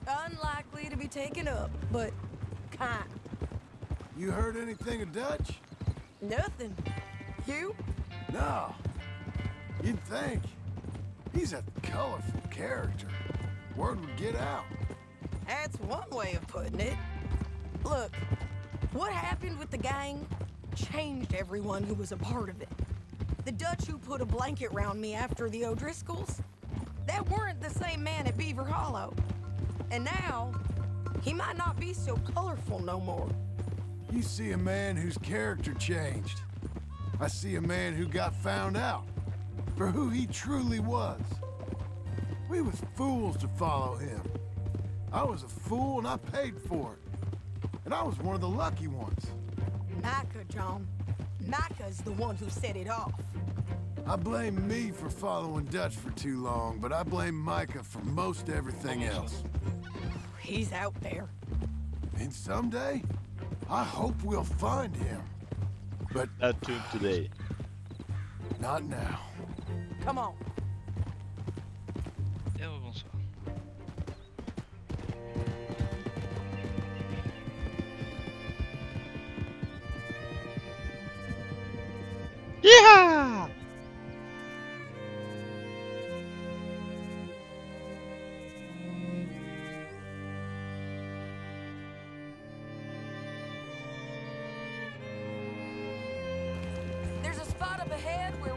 [SPEAKER 3] Unlikely to be taken up, but kind.
[SPEAKER 5] You heard anything of Dutch?
[SPEAKER 3] Nothing. You?
[SPEAKER 5] No. You'd think. He's a colorful character. Word would get out.
[SPEAKER 3] That's one way of putting it. Look, what happened with the gang changed everyone who was a part of it. The Dutch who put a blanket round me after the O'Driscolls, that weren't the same man at Beaver Hollow. And now, he might not be so colorful no more.
[SPEAKER 5] You see a man whose character changed. I see a man who got found out for who he truly was. We was fools to follow him. I was a fool and I paid for it. And I was one of the lucky ones.
[SPEAKER 3] Micah, John. Micah's the one who set it off.
[SPEAKER 5] I blame me for following Dutch for too long, but I blame Micah for most everything else.
[SPEAKER 3] He's out there.
[SPEAKER 5] And someday, I hope we'll find him. But
[SPEAKER 1] Not today.
[SPEAKER 5] not now.
[SPEAKER 3] Come on.
[SPEAKER 1] Et bonsoir.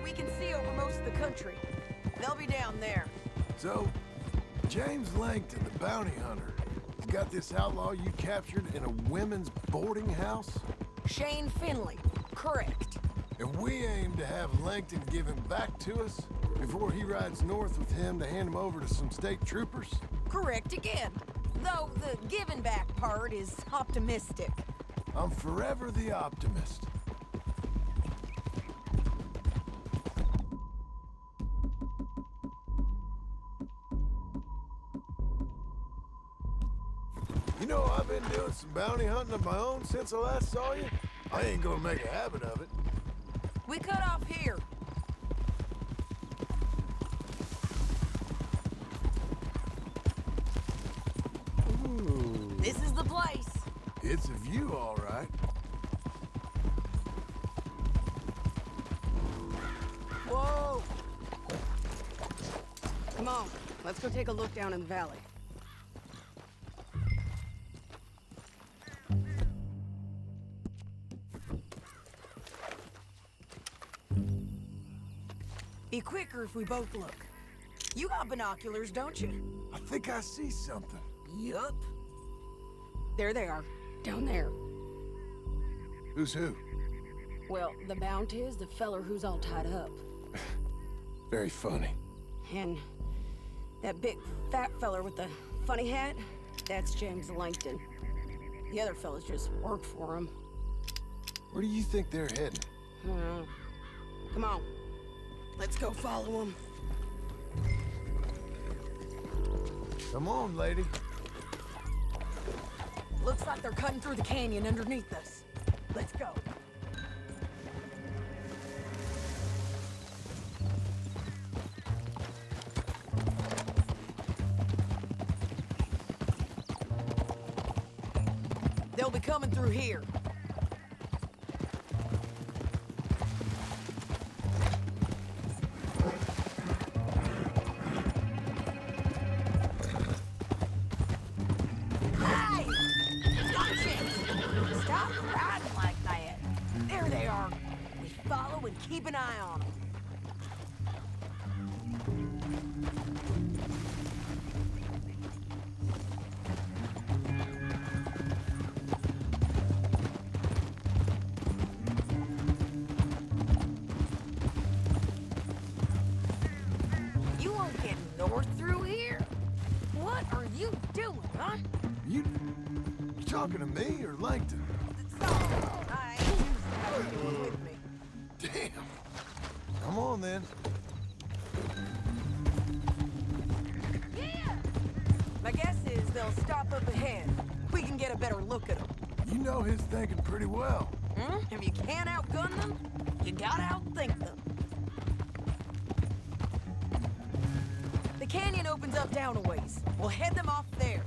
[SPEAKER 3] we can see over most of the country. They'll be down there.
[SPEAKER 5] So, James Langton, the bounty hunter, got this outlaw you captured in a women's boarding house?
[SPEAKER 3] Shane Finley, correct.
[SPEAKER 5] And we aim to have Langton give him back to us before he rides north with him to hand him over to some state troopers?
[SPEAKER 3] Correct again. Though the giving back part is optimistic.
[SPEAKER 5] I'm forever the optimist. You know, I've been doing some bounty hunting of my own since I last saw you. I ain't gonna make a habit of it.
[SPEAKER 3] We cut off here.
[SPEAKER 5] Ooh.
[SPEAKER 3] This is the place.
[SPEAKER 5] It's a view, all right.
[SPEAKER 16] Whoa! Come on, let's go take a look down in the valley.
[SPEAKER 3] Be quicker if we both look. You got binoculars, don't you?
[SPEAKER 5] I think I see something.
[SPEAKER 3] Yup.
[SPEAKER 16] There they are, down there.
[SPEAKER 5] Who's who?
[SPEAKER 16] Well, the bounty is the feller who's all tied up.
[SPEAKER 5] Very funny.
[SPEAKER 16] And that big fat feller with the funny hat, that's James Langton. The other fellas just work for him.
[SPEAKER 5] Where do you think they're heading?
[SPEAKER 16] Come on, let's go follow them.
[SPEAKER 5] Come on, lady.
[SPEAKER 3] Looks like they're cutting through the canyon underneath us. Let's go. They'll be coming through here. Hey! Conscience! Stop riding like that. There they are. We follow and keep an eye on them. You won't get north through here. What are you doing, huh?
[SPEAKER 5] You talking to me or Langton?
[SPEAKER 3] I ain't used to having anyone with me.
[SPEAKER 5] Damn. Come on, then.
[SPEAKER 3] Yeah! My guess is they'll stop up ahead. We can get a better look at them.
[SPEAKER 5] You know his thinking pretty well.
[SPEAKER 3] If you can't outgun them, you gotta outthink them. The canyon opens up down a ways. We'll head them off there.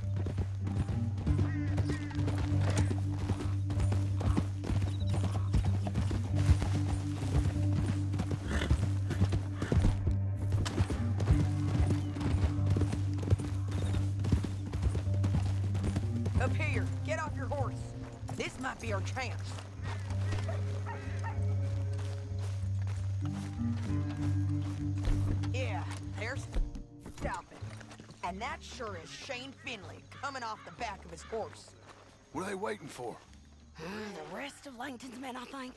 [SPEAKER 3] Up here, get off your horse. This might be our chance. Yeah, they're stopping. And that sure is Shane Finley coming off the back of his horse.
[SPEAKER 5] What are they waiting for?
[SPEAKER 3] The rest of Langton's men, I think.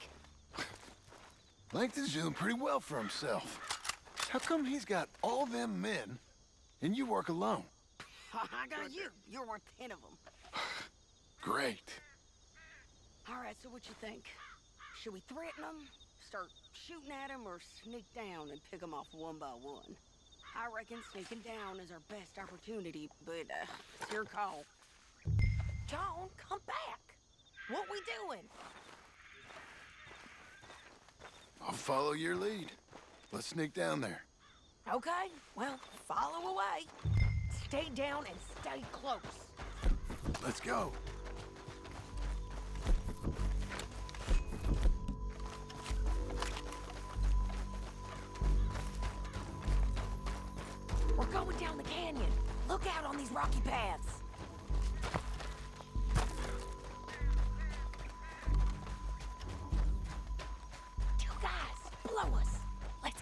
[SPEAKER 5] Langton's doing pretty well for himself. How come he's got all them men and you work alone?
[SPEAKER 3] I got you. You're worth 10 of them.
[SPEAKER 5] Great.
[SPEAKER 3] All right, so what you think? Should we threaten them, start shooting at them, or sneak down and pick them off one by one? I reckon sneaking down is our best opportunity, but it's your call. John, come back. What we doing?
[SPEAKER 5] I'll follow your lead. Let's sneak down there.
[SPEAKER 3] Okay, well, follow away. Stay down and stay close.
[SPEAKER 5] Let's go.
[SPEAKER 3] We're going down the canyon. Look out on these rocky paths. Two guys, below us. Let's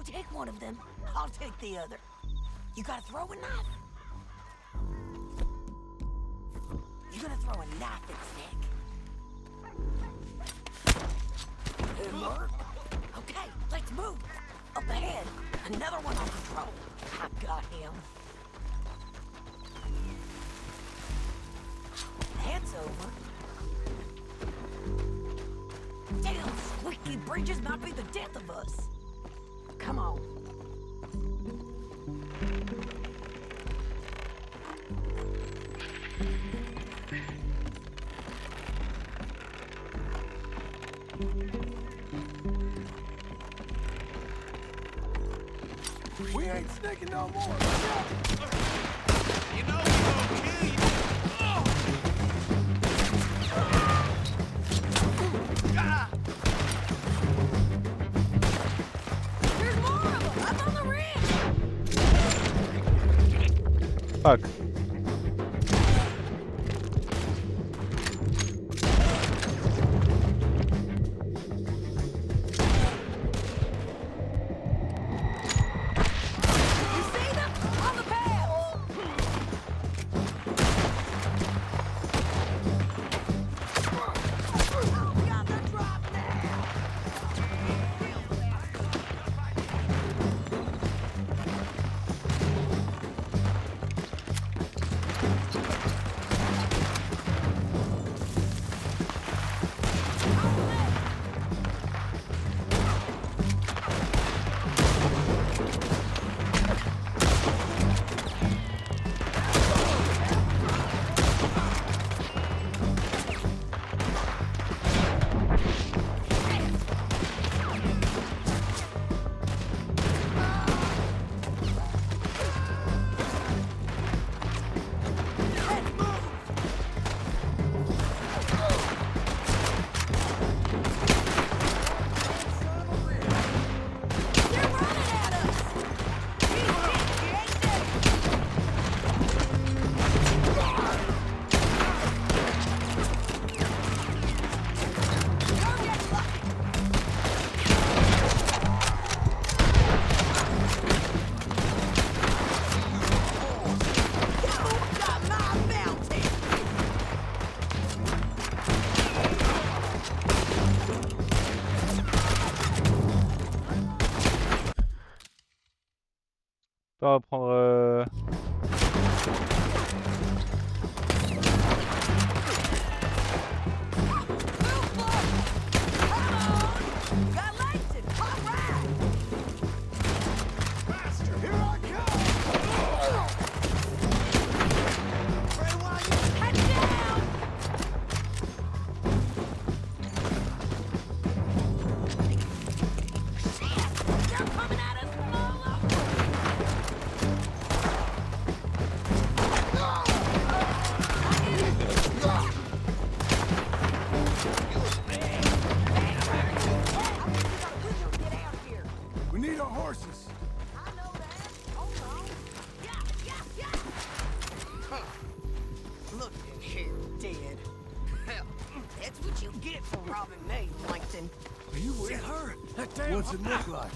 [SPEAKER 3] take one of them, I'll take the other. You got a throwing knife? You're gonna throw a knife at his neck. Good work. Okay, let's move. Up ahead, another one on patrol. I got him. That's over. Damn, squeaky bridges might be the death of us. Come on.
[SPEAKER 5] We ain't sneaking no more.
[SPEAKER 2] You know we gonna kill you.
[SPEAKER 3] There's more of them up on the ridge.
[SPEAKER 1] Fuck. On va prendre
[SPEAKER 5] What's it look like?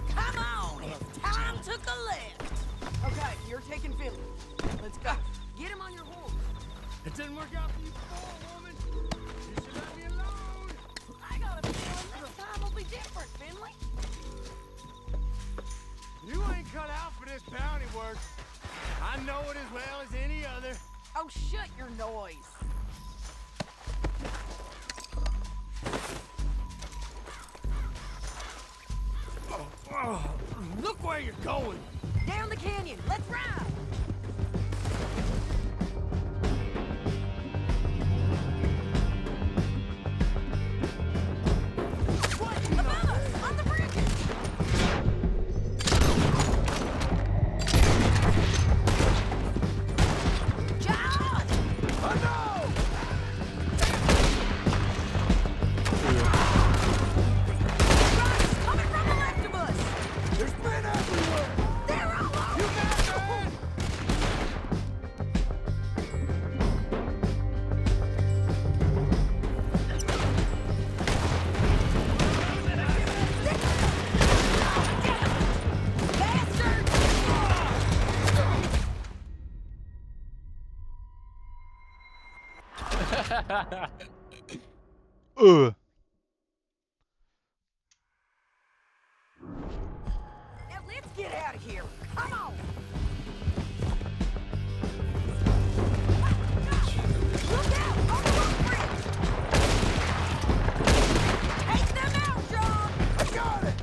[SPEAKER 3] Come on, it's time to collect. Okay, you're taking Philly. Let's go. Get him on your horse.
[SPEAKER 12] It didn't work out for you before, woman. You should let me alone.
[SPEAKER 3] I got a feeling this time will be different, Finley.
[SPEAKER 12] You ain't cut out for this bounty work. I know it as well as any other.
[SPEAKER 3] Oh, shut your noise.
[SPEAKER 12] Oh, look where you're going.
[SPEAKER 3] Down the canyon. Let's ride. What? Above us, on the bridge. John!
[SPEAKER 12] Oh, no!
[SPEAKER 3] Coming from the left of us.
[SPEAKER 5] There's men everywhere!
[SPEAKER 3] They're all over!
[SPEAKER 12] You got man!
[SPEAKER 3] Now let's get out of here. Come on. Look out! On the road bridge! Take them out, John! I got it!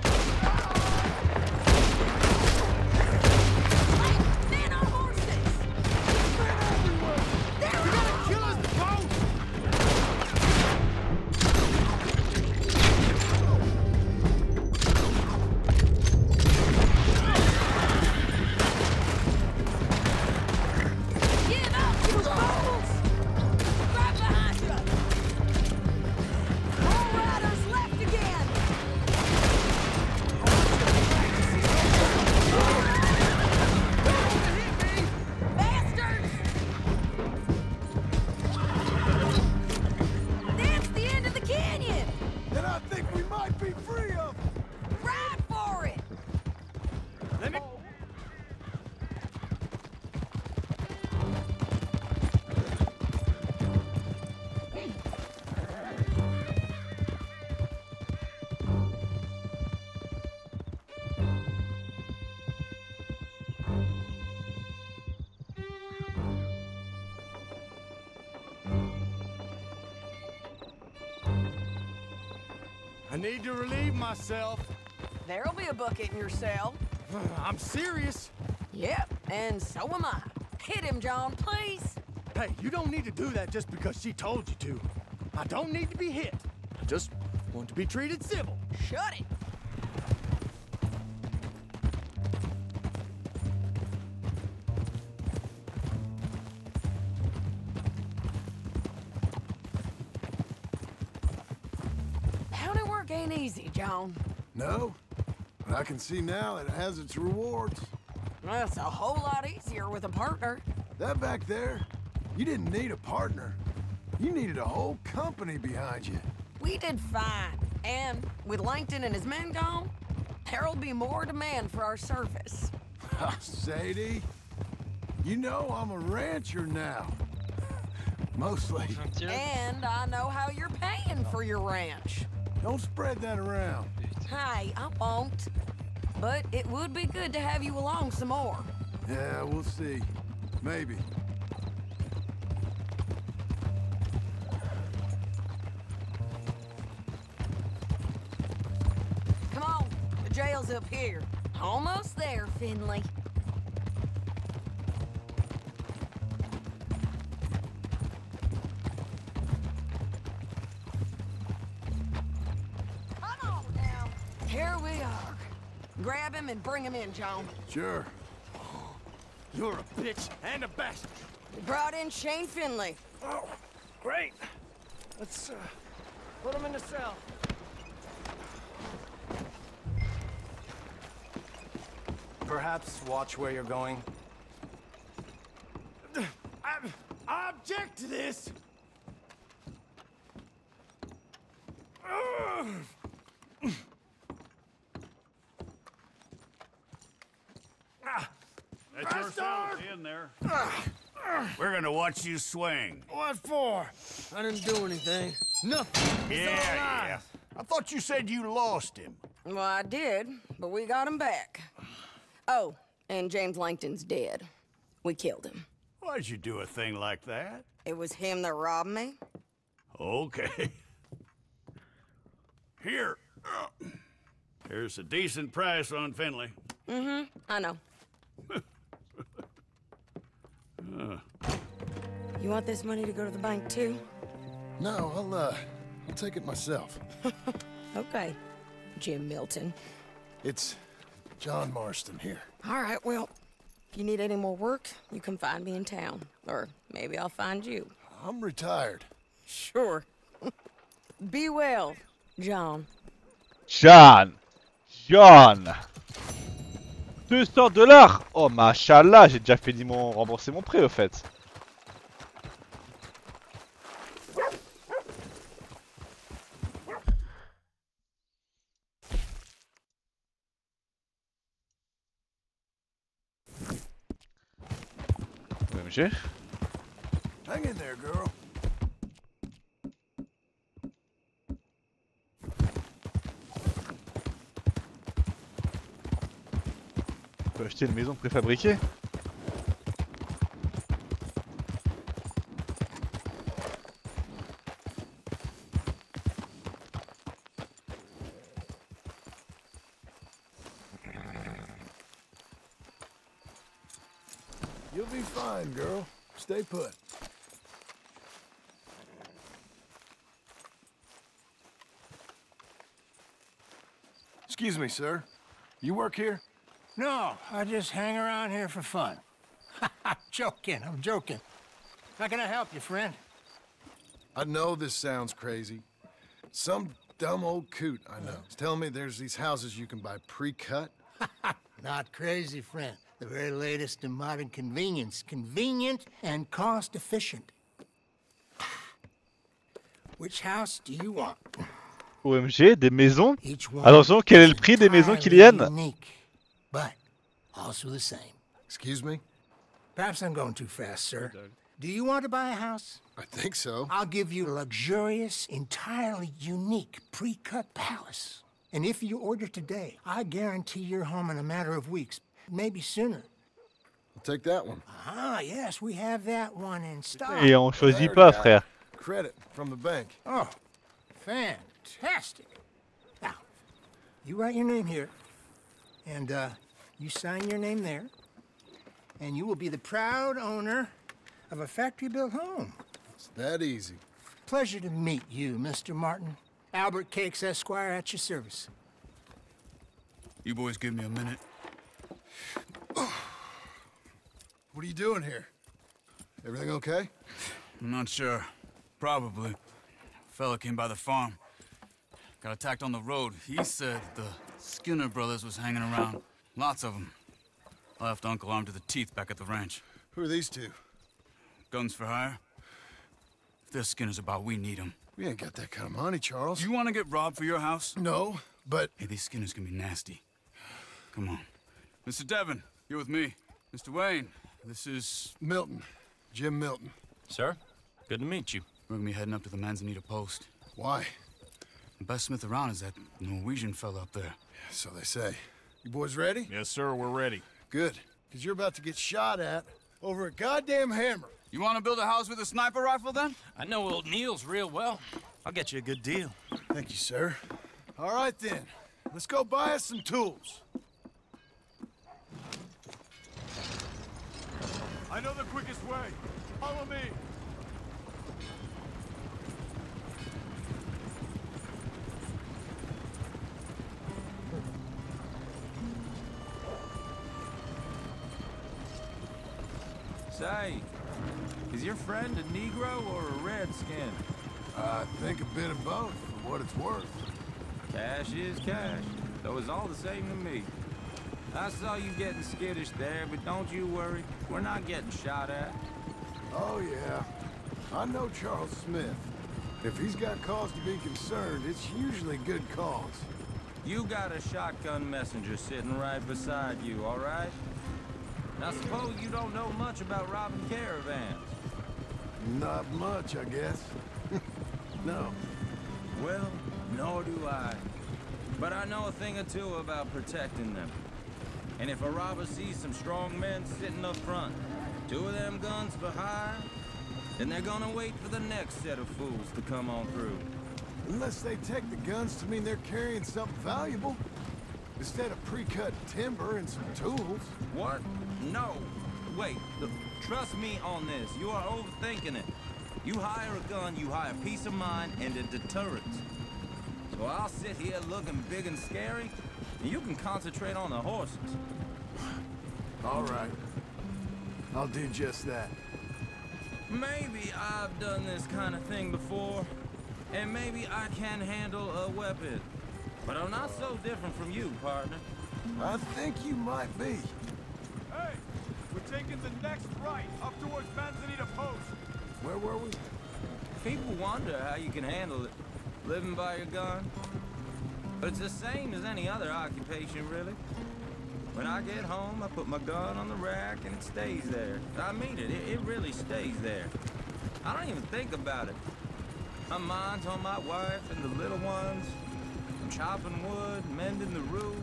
[SPEAKER 3] Hey, men on horses! Men everywhere! They're gonna kill us both! Give up, you fools! Right behind you! More riders left again! Bastards! That's the end of the canyon!
[SPEAKER 5] And I think we might be free of them.
[SPEAKER 3] Ride for it!
[SPEAKER 12] Let me... I need to relieve myself.
[SPEAKER 3] There'll be a bucket in your cell.
[SPEAKER 12] I'm serious.
[SPEAKER 3] Yep, and so am I. Hit him, John, please.
[SPEAKER 12] Hey, you don't need to do that just because she told you to. I don't need to be hit. I just want to be treated civil.
[SPEAKER 3] Shut it. County work ain't easy, John.
[SPEAKER 5] No, but I can see now it has its rewards.
[SPEAKER 3] That's a whole lot easier with a partner.
[SPEAKER 5] That back there, you didn't need a partner. You needed a whole company behind you.
[SPEAKER 3] We did fine. And with Langton and his men gone, there'll be more demand for our service.
[SPEAKER 5] Sadie, you know I'm a rancher now. Mostly.
[SPEAKER 3] And I know how you're paying for your ranch.
[SPEAKER 5] Don't spread that around.
[SPEAKER 3] Hey, I won't. But it would be good to have you along some more.
[SPEAKER 5] Yeah, we'll see. Maybe.
[SPEAKER 3] Come on, the jail's up here. Almost there, Finley. Come on now. Here we are. Grab him and bring him in, John.
[SPEAKER 5] Sure.
[SPEAKER 12] You're a bitch and a bastard.
[SPEAKER 3] We brought in Shane Finley.
[SPEAKER 12] Oh, great. Let's put him in the cell. Perhaps watch where you're going. I object to this.
[SPEAKER 11] That's your cell. In there. We're gonna watch you swing.
[SPEAKER 12] What for? I didn't do anything. Nothing.
[SPEAKER 11] Yeah. I thought you said you lost him.
[SPEAKER 3] Well, I did, but we got him back. Oh, and James Langton's dead. We killed him.
[SPEAKER 11] Why'd you do a thing like that?
[SPEAKER 3] It was him that robbed me.
[SPEAKER 11] Okay. Here. Here's a decent price on Finley.
[SPEAKER 3] Mm-hmm, I know. You want this money to go to the bank, too?
[SPEAKER 5] No, I'll take it myself.
[SPEAKER 3] Okay, Jim Milton.
[SPEAKER 5] It's John Marston here.
[SPEAKER 3] All right, well, if you need any more work, you can find me in town. Or maybe I'll find you.
[SPEAKER 5] I'm retired.
[SPEAKER 3] Sure. Be well, John.
[SPEAKER 1] John 200 $. Oh, machallah, j'ai déjà fini rembourser mon prêt au fait.
[SPEAKER 5] Hang in there, girl.
[SPEAKER 1] peut acheter une maison préfabriquée.
[SPEAKER 5] You'll be fine, girl. Stay put. Excuse me, sir. You work here?
[SPEAKER 12] No, I just hang around here for fun. I'm joking. How can I help you, friend?
[SPEAKER 5] I know this sounds crazy. Some dumb old coot I know is telling me there's these houses you can buy pre-cut.
[SPEAKER 12] Not crazy, friend. The very latest in modern convenience. Convenient and cost-efficient. Which house do you want?
[SPEAKER 1] OMG, des maisons. Attention, quel est le prix des maisons Kylian?
[SPEAKER 12] Unique, but also the same.
[SPEAKER 5] Excuse me?
[SPEAKER 12] Perhaps I'm going too fast, sir. Do you want to buy a house?
[SPEAKER 5] I think so.
[SPEAKER 12] I'll give you a luxurious, entirely unique pre-cut palace. And if you order today, I guarantee you're home in a matter of weeks, maybe sooner.
[SPEAKER 5] I'll take that one.
[SPEAKER 12] Ah, yes, we have that one in stock.
[SPEAKER 1] Et on choisit pas, frère.
[SPEAKER 5] Credit from the bank.
[SPEAKER 12] Oh, fantastic. Now, you write your name here, and you sign your name there, and you will be the proud owner of a factory-built home.
[SPEAKER 5] It's that easy.
[SPEAKER 12] Pleasure to meet you, Mr. Martin. Albert Cakes, Esquire, at your service.
[SPEAKER 13] You boys give me a minute.
[SPEAKER 5] What are you doing here? Everything okay?
[SPEAKER 13] I'm not sure. Probably. Fella came by the farm. Got attacked on the road. He said the Skinner brothers was hanging around. Lots of them. I left Uncle armed to the teeth back at the ranch.
[SPEAKER 5] Who are these two?
[SPEAKER 13] Guns for hire? If they're Skinner's about, we need them.
[SPEAKER 5] We ain't got that kind of money, Charles.
[SPEAKER 13] You want to get robbed for your house?
[SPEAKER 5] No, but...
[SPEAKER 13] Hey, these Skinners can be nasty. Come on. Mr. Devon, you're with me. Mr. Wayne, this is...
[SPEAKER 5] Milton. Jim Milton.
[SPEAKER 17] Sir, good to meet you.
[SPEAKER 13] We're gonna be heading up to the Manzanita post.
[SPEAKER 5] Why?
[SPEAKER 13] The best smith around is that Norwegian fella up there.
[SPEAKER 5] So they say. You boys ready?
[SPEAKER 17] Yes, sir, we're ready.
[SPEAKER 5] Good, because you're about to get shot at over a goddamn hammer.
[SPEAKER 13] You want to build a house with a sniper rifle, then?
[SPEAKER 17] I know old Neil's real well. I'll get you a good deal.
[SPEAKER 5] Thank you, sir. All right, then. Let's go buy us some tools.
[SPEAKER 15] I know the quickest way. Follow me.
[SPEAKER 2] Say, is your friend a Negro or a Redskin?
[SPEAKER 5] I think a bit of both, for what it's worth.
[SPEAKER 2] Cash is cash, though it's all the same to me. I saw you getting skittish there, but don't you worry. We're not getting shot at.
[SPEAKER 5] Oh, yeah. I know Charles Smith. If he's got cause to be concerned, it's usually good cause.
[SPEAKER 2] You got a shotgun messenger sitting right beside you, all right? Now suppose you don't know much about robbing caravans.
[SPEAKER 5] Not much, I guess. No.
[SPEAKER 2] Well, nor do I. But I know a thing or two about protecting them. And if a robber sees some strong men sitting up front, 2 of them guns for hire, then they're gonna wait for the next set of fools to come on through.
[SPEAKER 5] Unless they take the guns to mean they're carrying something valuable. Instead of pre-cut timber and some tools.
[SPEAKER 2] What? No. Wait, look, trust me on this. You are overthinking it. You hire a gun, you hire peace of mind and a deterrent. So I'll sit here looking big and scary, and you can concentrate on the horses.
[SPEAKER 5] All right. I'll do just that.
[SPEAKER 2] Maybe I've done this kind of thing before, and maybe I can handle a weapon. But I'm not so different from you, partner.
[SPEAKER 5] I think you might be.
[SPEAKER 15] Hey, we're taking the next right up towards Manzanita Post.
[SPEAKER 5] Where were we?
[SPEAKER 2] People wonder how you can handle it, living by your gun. But it's the same as any other occupation, really. When I get home, I put my gun on the rack and it stays there. I mean it, it really stays there. I don't even think about it. My mind's on my wife and the little ones. I'm chopping wood, mending the roof,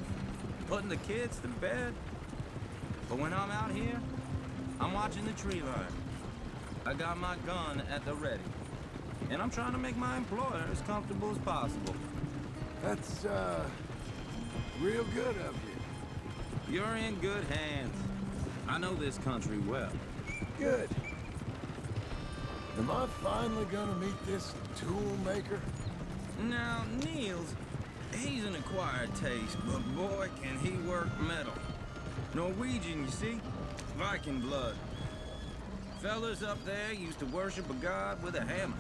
[SPEAKER 2] putting the kids to bed.
[SPEAKER 17] But when I'm out here, I'm watching the tree line. I got my gun at the ready. And I'm trying to make my employer as comfortable as possible.
[SPEAKER 5] That's, real good of you.
[SPEAKER 17] You're in good hands. I know this country well.
[SPEAKER 5] Good. Am I finally gonna meet this tool maker?
[SPEAKER 17] Now, Niels, he's an acquired taste, but boy, can he work metal. Norwegian, you see? Viking blood. Fellas up there used to worship a god with a hammer.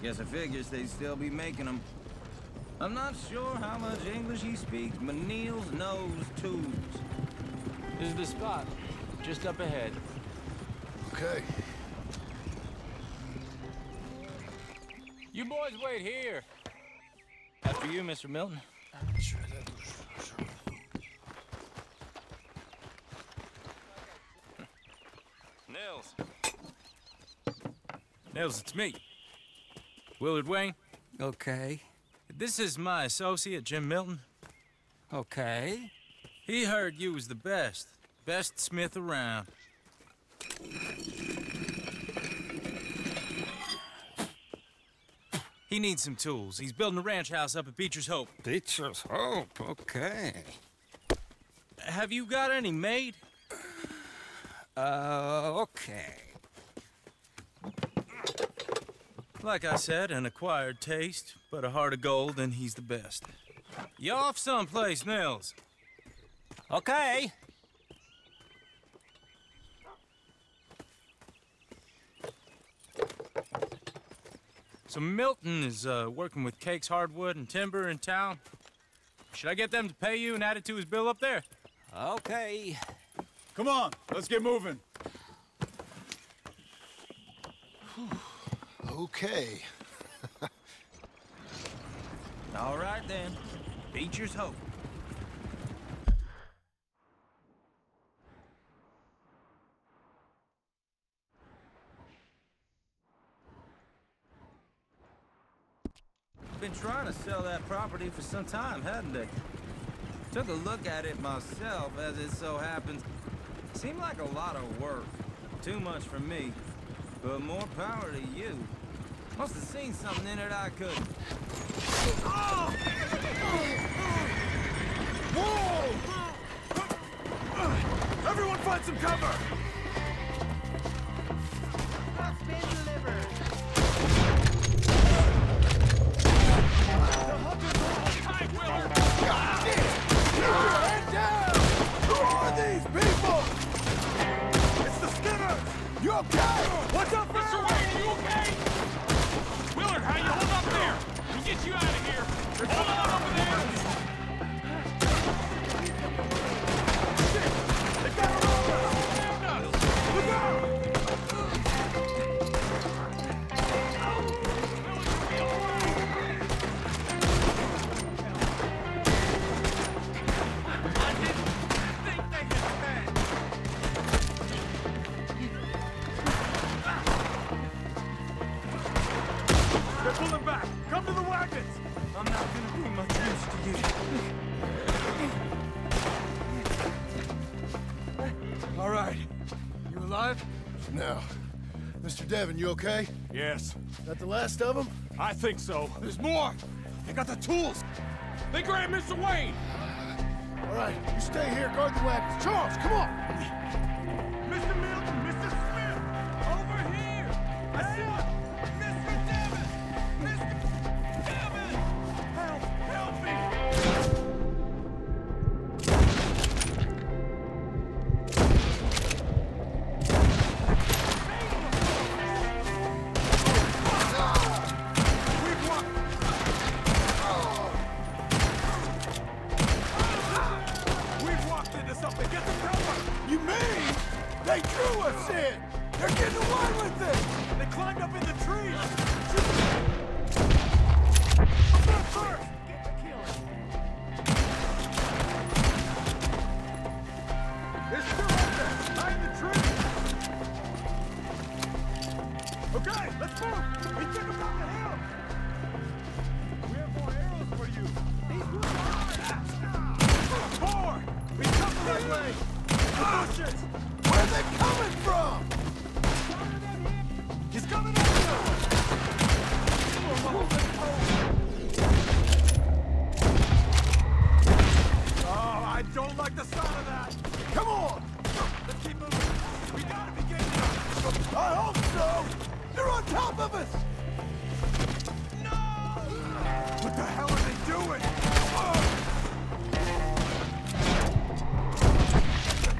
[SPEAKER 17] Guess I figures they'd still be making them. I'm not sure how much English he speaks, but Niels knows tools.
[SPEAKER 7] This is the spot, just up ahead.
[SPEAKER 5] Okay.
[SPEAKER 7] You boys wait here. After you, Mr. Milton.
[SPEAKER 17] Nils. Nils, it's me. Willard Wayne.
[SPEAKER 18] Okay.
[SPEAKER 17] This is my associate, Jim Milton.
[SPEAKER 18] Okay.
[SPEAKER 17] He heard you was the best smith around. He needs some tools. He's building a ranch house up at Beecher's Hope.
[SPEAKER 18] Beecher's Hope, okay.
[SPEAKER 17] Have you got any made?
[SPEAKER 18] Okay.
[SPEAKER 17] Like I said, an acquired taste, but a heart of gold, and he's the best. You off someplace, Nils?
[SPEAKER 18] Okay.
[SPEAKER 17] So Milton is working with Cake's Hardwood and Timber in town. Should I get them to pay you and add it to his bill up there?
[SPEAKER 18] Okay.
[SPEAKER 15] Come on, let's get moving.
[SPEAKER 5] Okay.
[SPEAKER 17] All right, then. Beecher's Hope. Been trying to sell that property for some time, hadn't they? Took a look at it myself, as it so happens. Seemed like a lot of work. Too much for me. But more power to you. Must have seen something in it I could.
[SPEAKER 15] Oh! Whoa! Everyone find some cover!
[SPEAKER 2] What's been delivered?
[SPEAKER 15] The hunters are all tight, Willard! God damn! Keep your head down! Who are these people? It's the Skinners! You okay? What's up, Mr. Wayne? Are you okay? Willard, how you hold up there? We'll get you out of here. They're coming on over there. Shit! They got a rover! Look out! They're pulling back! Come to the wagons!
[SPEAKER 17] I'm not gonna be much use to you.
[SPEAKER 15] All right. You alive?
[SPEAKER 5] Now, Mr. Devon, you okay?
[SPEAKER 15] Yes.
[SPEAKER 5] That the last of them?
[SPEAKER 15] I think so. There's more! They got the tools! They grabbed Mr. Wayne!
[SPEAKER 5] All right, you stay here, guard the wagons. Charles, come on!
[SPEAKER 15] Mr. Milton! Mr. Smith! Over here! I see it! Mr. Devon! Mr. Devon! Help! Help me! We've walked into something! Get the cover! You mean they drew us in? They're getting away with it! They climbed up in the trees! I'm not first! Get the killing! They're still up there, behind the trees! Okay, let's move! We took them down the hill! We have more arrows for you! These ones are ours! More! We come the right way! soldiers! Where are they coming from? He's coming at you! Oh, I don't like the sound of that! Come on! Let's keep moving. We gotta be getting up. I hope so! They're on top of us! No! What the hell are they doing?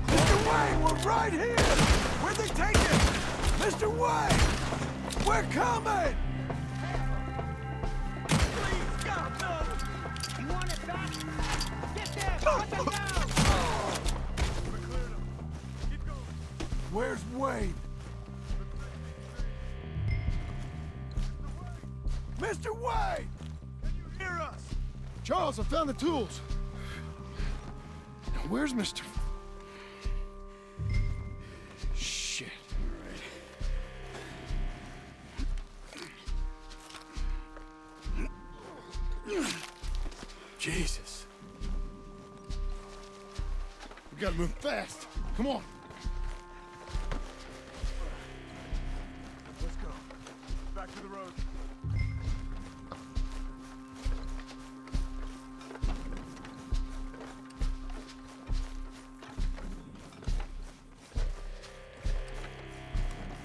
[SPEAKER 15] Mr. Wayne, we're right here! Where'd they take it? Mr. Wayne! We're coming! Please, God, no! You want it back? Get there! Put them down! We cleared them. Keep going. Where's Wayne? Mr. Wayne! Can you hear us? Charles, I found the tools. Now, where's Mr. Shit. All right. Jesus. We gotta move fast. Come on. Let's go. Back to the road.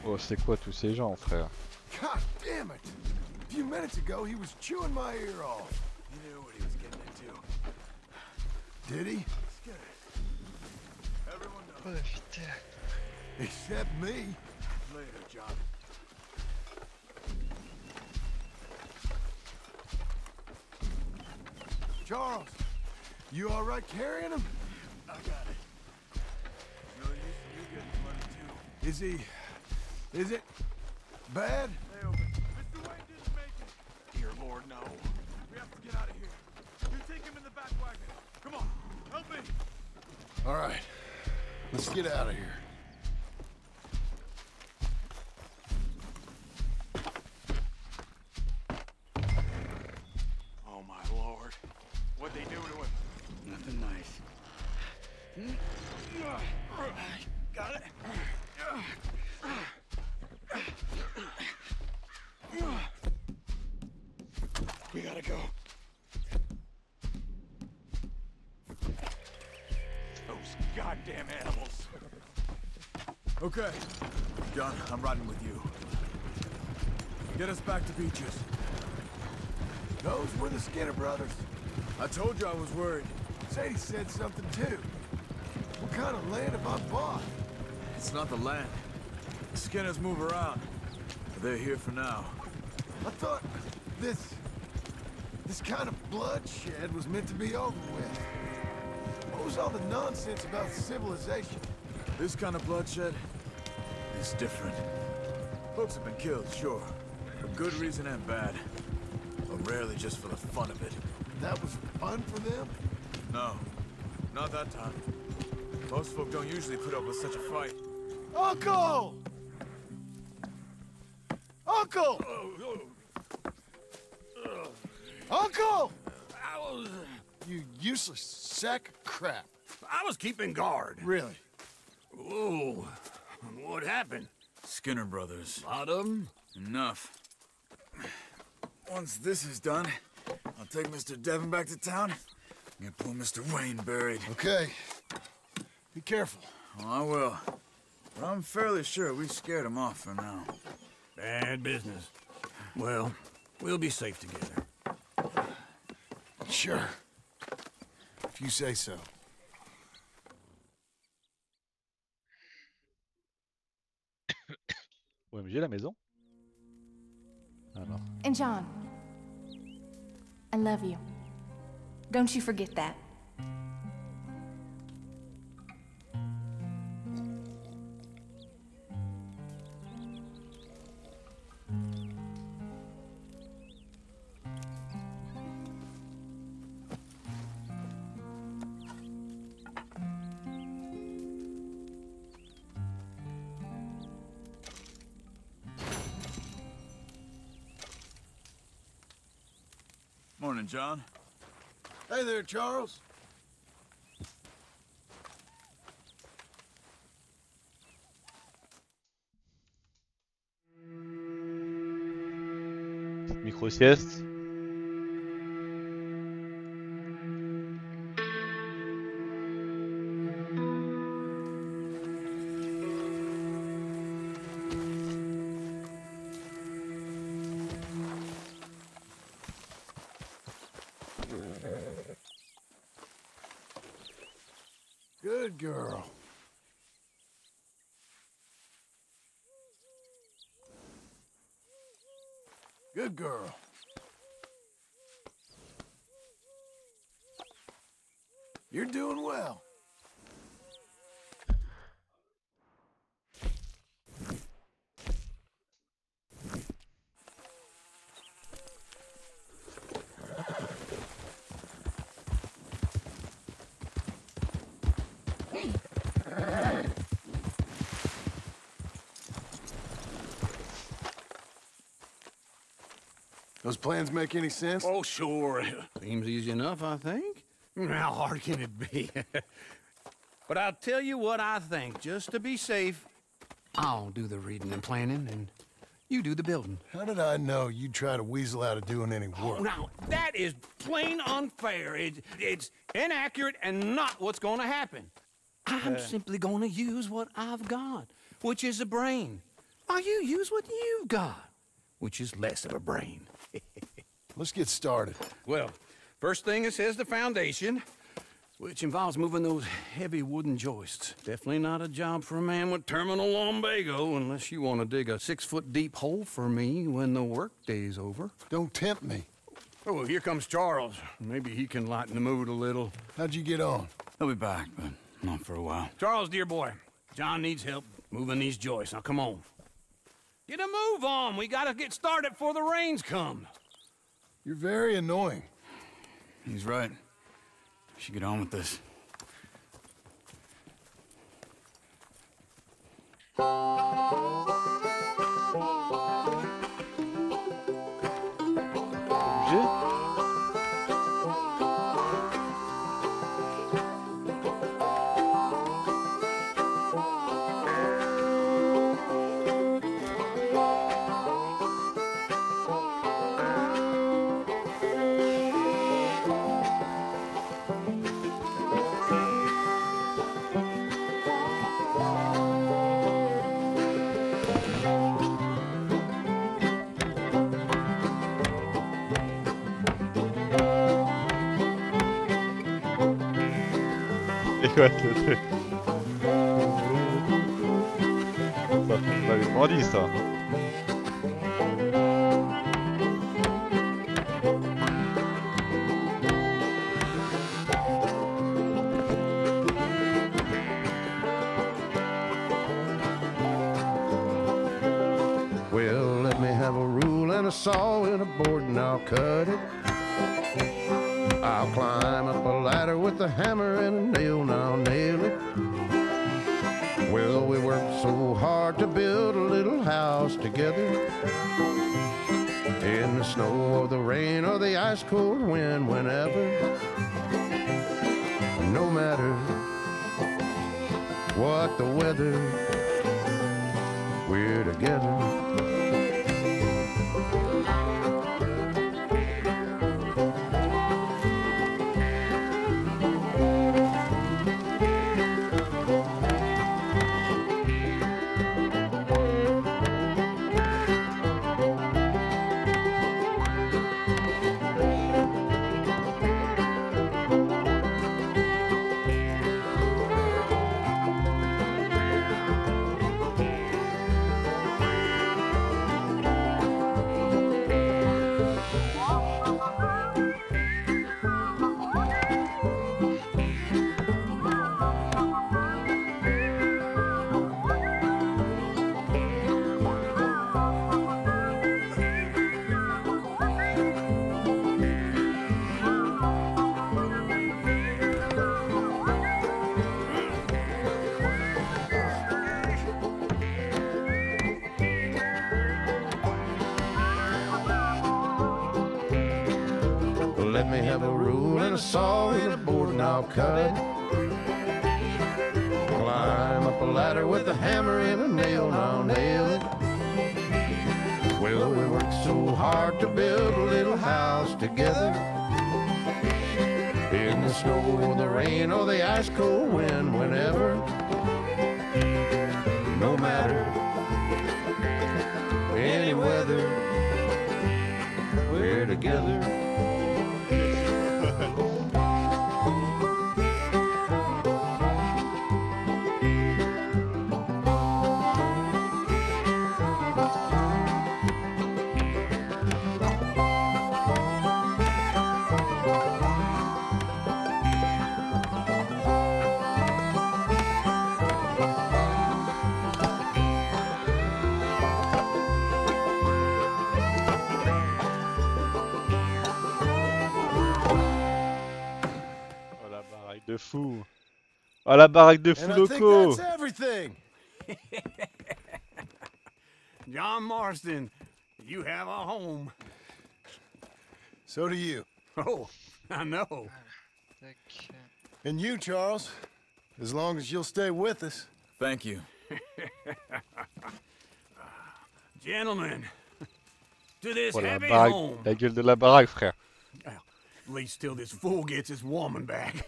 [SPEAKER 1] Oh, c'est quoi tous ces gens, frère?
[SPEAKER 5] God damn it! A few minutes ago, he was chewing my ear off.
[SPEAKER 15] He knew what he was getting into.
[SPEAKER 5] Did he?
[SPEAKER 15] Everyone knows.
[SPEAKER 5] Oh, putain. Except me.
[SPEAKER 15] Later, John.
[SPEAKER 5] Charles, you all right carrying him?
[SPEAKER 15] I got it. No use in you getting money, too.
[SPEAKER 5] Is it bad?
[SPEAKER 15] Stay open. Mr. Wayne didn't make it. Dear Lord, no. We have to get out of here. You take him in the back wagon. Come on, help me.
[SPEAKER 5] All right, let's get out of here.
[SPEAKER 15] Oh, my Lord. What'd they do to him?
[SPEAKER 11] Nothing nice.
[SPEAKER 15] Got it?
[SPEAKER 5] We gotta go.
[SPEAKER 15] Those goddamn animals.
[SPEAKER 5] Okay.
[SPEAKER 15] John, I'm riding with you. Get us back to Beaches.
[SPEAKER 5] Those were the Skinner brothers.
[SPEAKER 15] I told you I was worried.
[SPEAKER 5] Sadie said something too. What kind of land have I bought?
[SPEAKER 15] It's not the land. The Skinners move around. But they're here for now.
[SPEAKER 5] I thought this kind of bloodshed was meant to be over with. What was all the nonsense about civilization?
[SPEAKER 15] This kind of bloodshed is different. Folks have been killed, sure. For good reason and bad. But rarely just for the fun of it.
[SPEAKER 5] That was fun for them?
[SPEAKER 15] No. Not that time. Most folk don't usually put up with such a fight.
[SPEAKER 5] Uncle! Uncle! Uncle! You useless sack of crap.
[SPEAKER 11] I was keeping guard.
[SPEAKER 5] Really?
[SPEAKER 11] Whoa. What happened?
[SPEAKER 15] Skinner brothers.
[SPEAKER 11] Lot of them?
[SPEAKER 15] Enough. Once this is done, I'll take Mr. Devon back to town and get poor Mr. Wayne buried.
[SPEAKER 5] Okay. Be careful.
[SPEAKER 15] Oh, I will. But I'm fairly sure we scared him off for now.
[SPEAKER 11] Bad business. Well, we'll be safe together.
[SPEAKER 5] Sure. If you say so.
[SPEAKER 1] OMG la maison. Alors.
[SPEAKER 19] And John, I love you. Don't you forget that.
[SPEAKER 15] Morning, John.
[SPEAKER 5] Hey there, Charles.
[SPEAKER 1] Micro-sieste.
[SPEAKER 5] Good girl. Good girl. You're doing well. Those plans make any sense?
[SPEAKER 11] Oh, sure. Seems easy enough, I think. How hard can it be? But I'll tell you what I think. Just to be safe, I'll do the reading and planning, and you do the building.
[SPEAKER 5] How did I know you'd try to weasel out of doing any work?
[SPEAKER 11] Oh, now, that is plain unfair. It's inaccurate and not what's going to happen. I'm simply going to use what I've got, which is a brain. While you use what you've got, which is less of a brain.
[SPEAKER 5] Let's get started.
[SPEAKER 11] Well, first thing it says the foundation, which involves moving those heavy wooden joists. Definitely not a job for a man with terminal lumbago, unless you want to dig a 6-foot deep hole for me when the workday's over.
[SPEAKER 5] Don't tempt me.
[SPEAKER 11] Oh, here comes Charles. Maybe he can lighten the mood a little.
[SPEAKER 5] How'd you get on?
[SPEAKER 13] He'll be back, but not for a while.
[SPEAKER 11] Charles, dear boy, John needs help moving these joists. Now, come on. Get a move on. We gotta get started before the rains come.
[SPEAKER 5] You're very annoying.
[SPEAKER 13] He's right. We should get on with this.
[SPEAKER 1] C'est quoi ce truc? Ça fait pas les bandits ça.
[SPEAKER 20] Well, let me have a rule and a saw and a board and I'll cut it. I'll climb up a ladder with a hammer and a nail, and I'll nail it. Well, we worked so hard to build a little house together. In the snow or the rain or the ice cold wind, whenever. No matter what the weather, we're together. Let me have a rule and a saw and a board and I'll cut. Climb up a ladder with a hammer and a nail and I'll nail it. Well, we worked so hard to build a little house together. In the snow, the rain, or the ice cold wind, whenever. No matter any weather, we're together.
[SPEAKER 1] De fou. Oh, la baraque de fou
[SPEAKER 5] And I think
[SPEAKER 1] locaux.
[SPEAKER 5] that's everything.
[SPEAKER 11] John Marston, you have a home.
[SPEAKER 5] So do you.
[SPEAKER 11] Oh, I know.
[SPEAKER 5] And you, Charles, as long as you'll stay with us.
[SPEAKER 13] Thank you.
[SPEAKER 11] Gentlemen, to this
[SPEAKER 1] Oh, la
[SPEAKER 11] happy
[SPEAKER 1] baraque,
[SPEAKER 11] home.
[SPEAKER 1] la gueule de la baraque, frère.
[SPEAKER 11] Well, at least till this fool gets his woman back.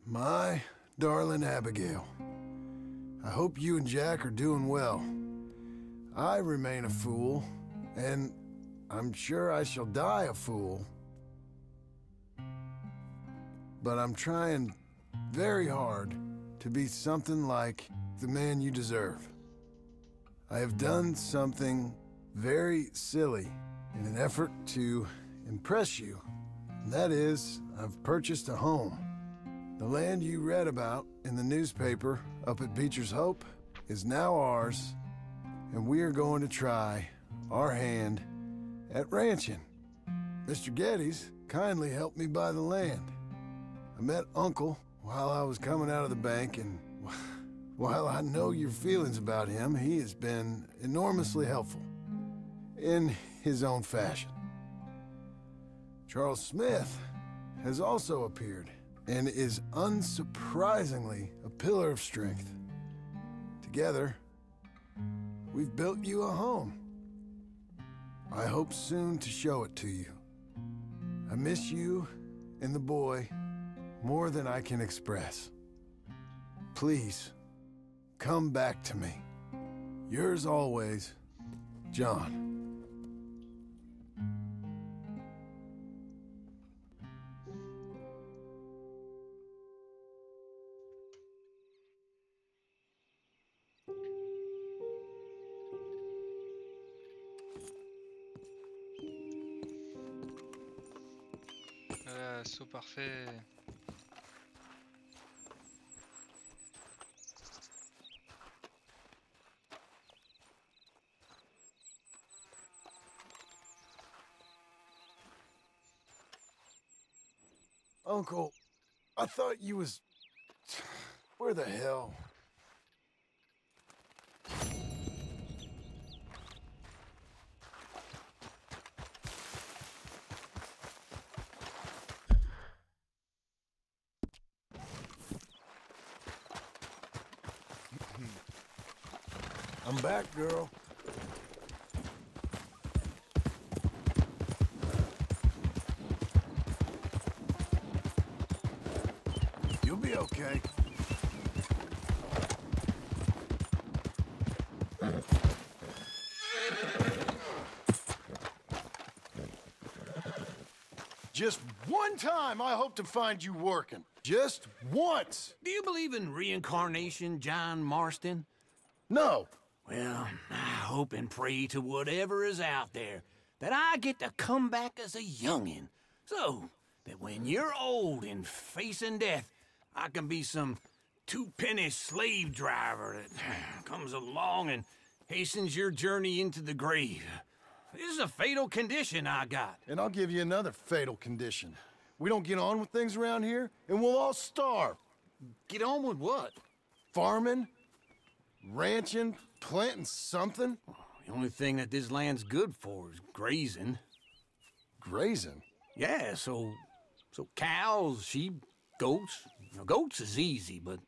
[SPEAKER 5] My darling Abigail, I hope you and Jack are doing well. I remain a fool, and I'm sure I shall die a fool. But I'm trying very hard to be something like the man you deserve. I have done something very silly in an effort to impress you. And that is, I've purchased a home. The land you read about in the newspaper up at Beecher's Hope is now ours, and we are going to try our hand at ranching. Mr. Geddes kindly helped me buy the land. I met Uncle while I was coming out of the bank, and while I know your feelings about him, he has been enormously helpful in his own fashion. Charles Smith has also appeared and is unsurprisingly a pillar of strength. Together, we've built you a home. I hope soon to show it to you. I miss you and the boy more than I can express. Please, come back to me. Yours always, John.
[SPEAKER 8] Saut parfait.
[SPEAKER 5] Uncle, I thought you was... Where the hell? I'm back, girl. You'll be okay. Just one time I hope to find you working. Just once.
[SPEAKER 11] Do you believe in reincarnation, John Marston?
[SPEAKER 5] No.
[SPEAKER 11] Well, I hope and pray to whatever is out there that I get to come back as a youngin', so that when you're old and facing death, I can be some two-penny slave driver that comes along and hastens your journey into the grave. This is a fatal condition I got.
[SPEAKER 5] And I'll give you another fatal condition. We don't get on with things around here, and we'll all starve.
[SPEAKER 11] Get on with what?
[SPEAKER 5] Farming, ranching, planting something.
[SPEAKER 11] The only thing that this land's good for is grazing.
[SPEAKER 5] Grazing?
[SPEAKER 11] Yeah, so cows, sheep, goats. Now, goats is easy, but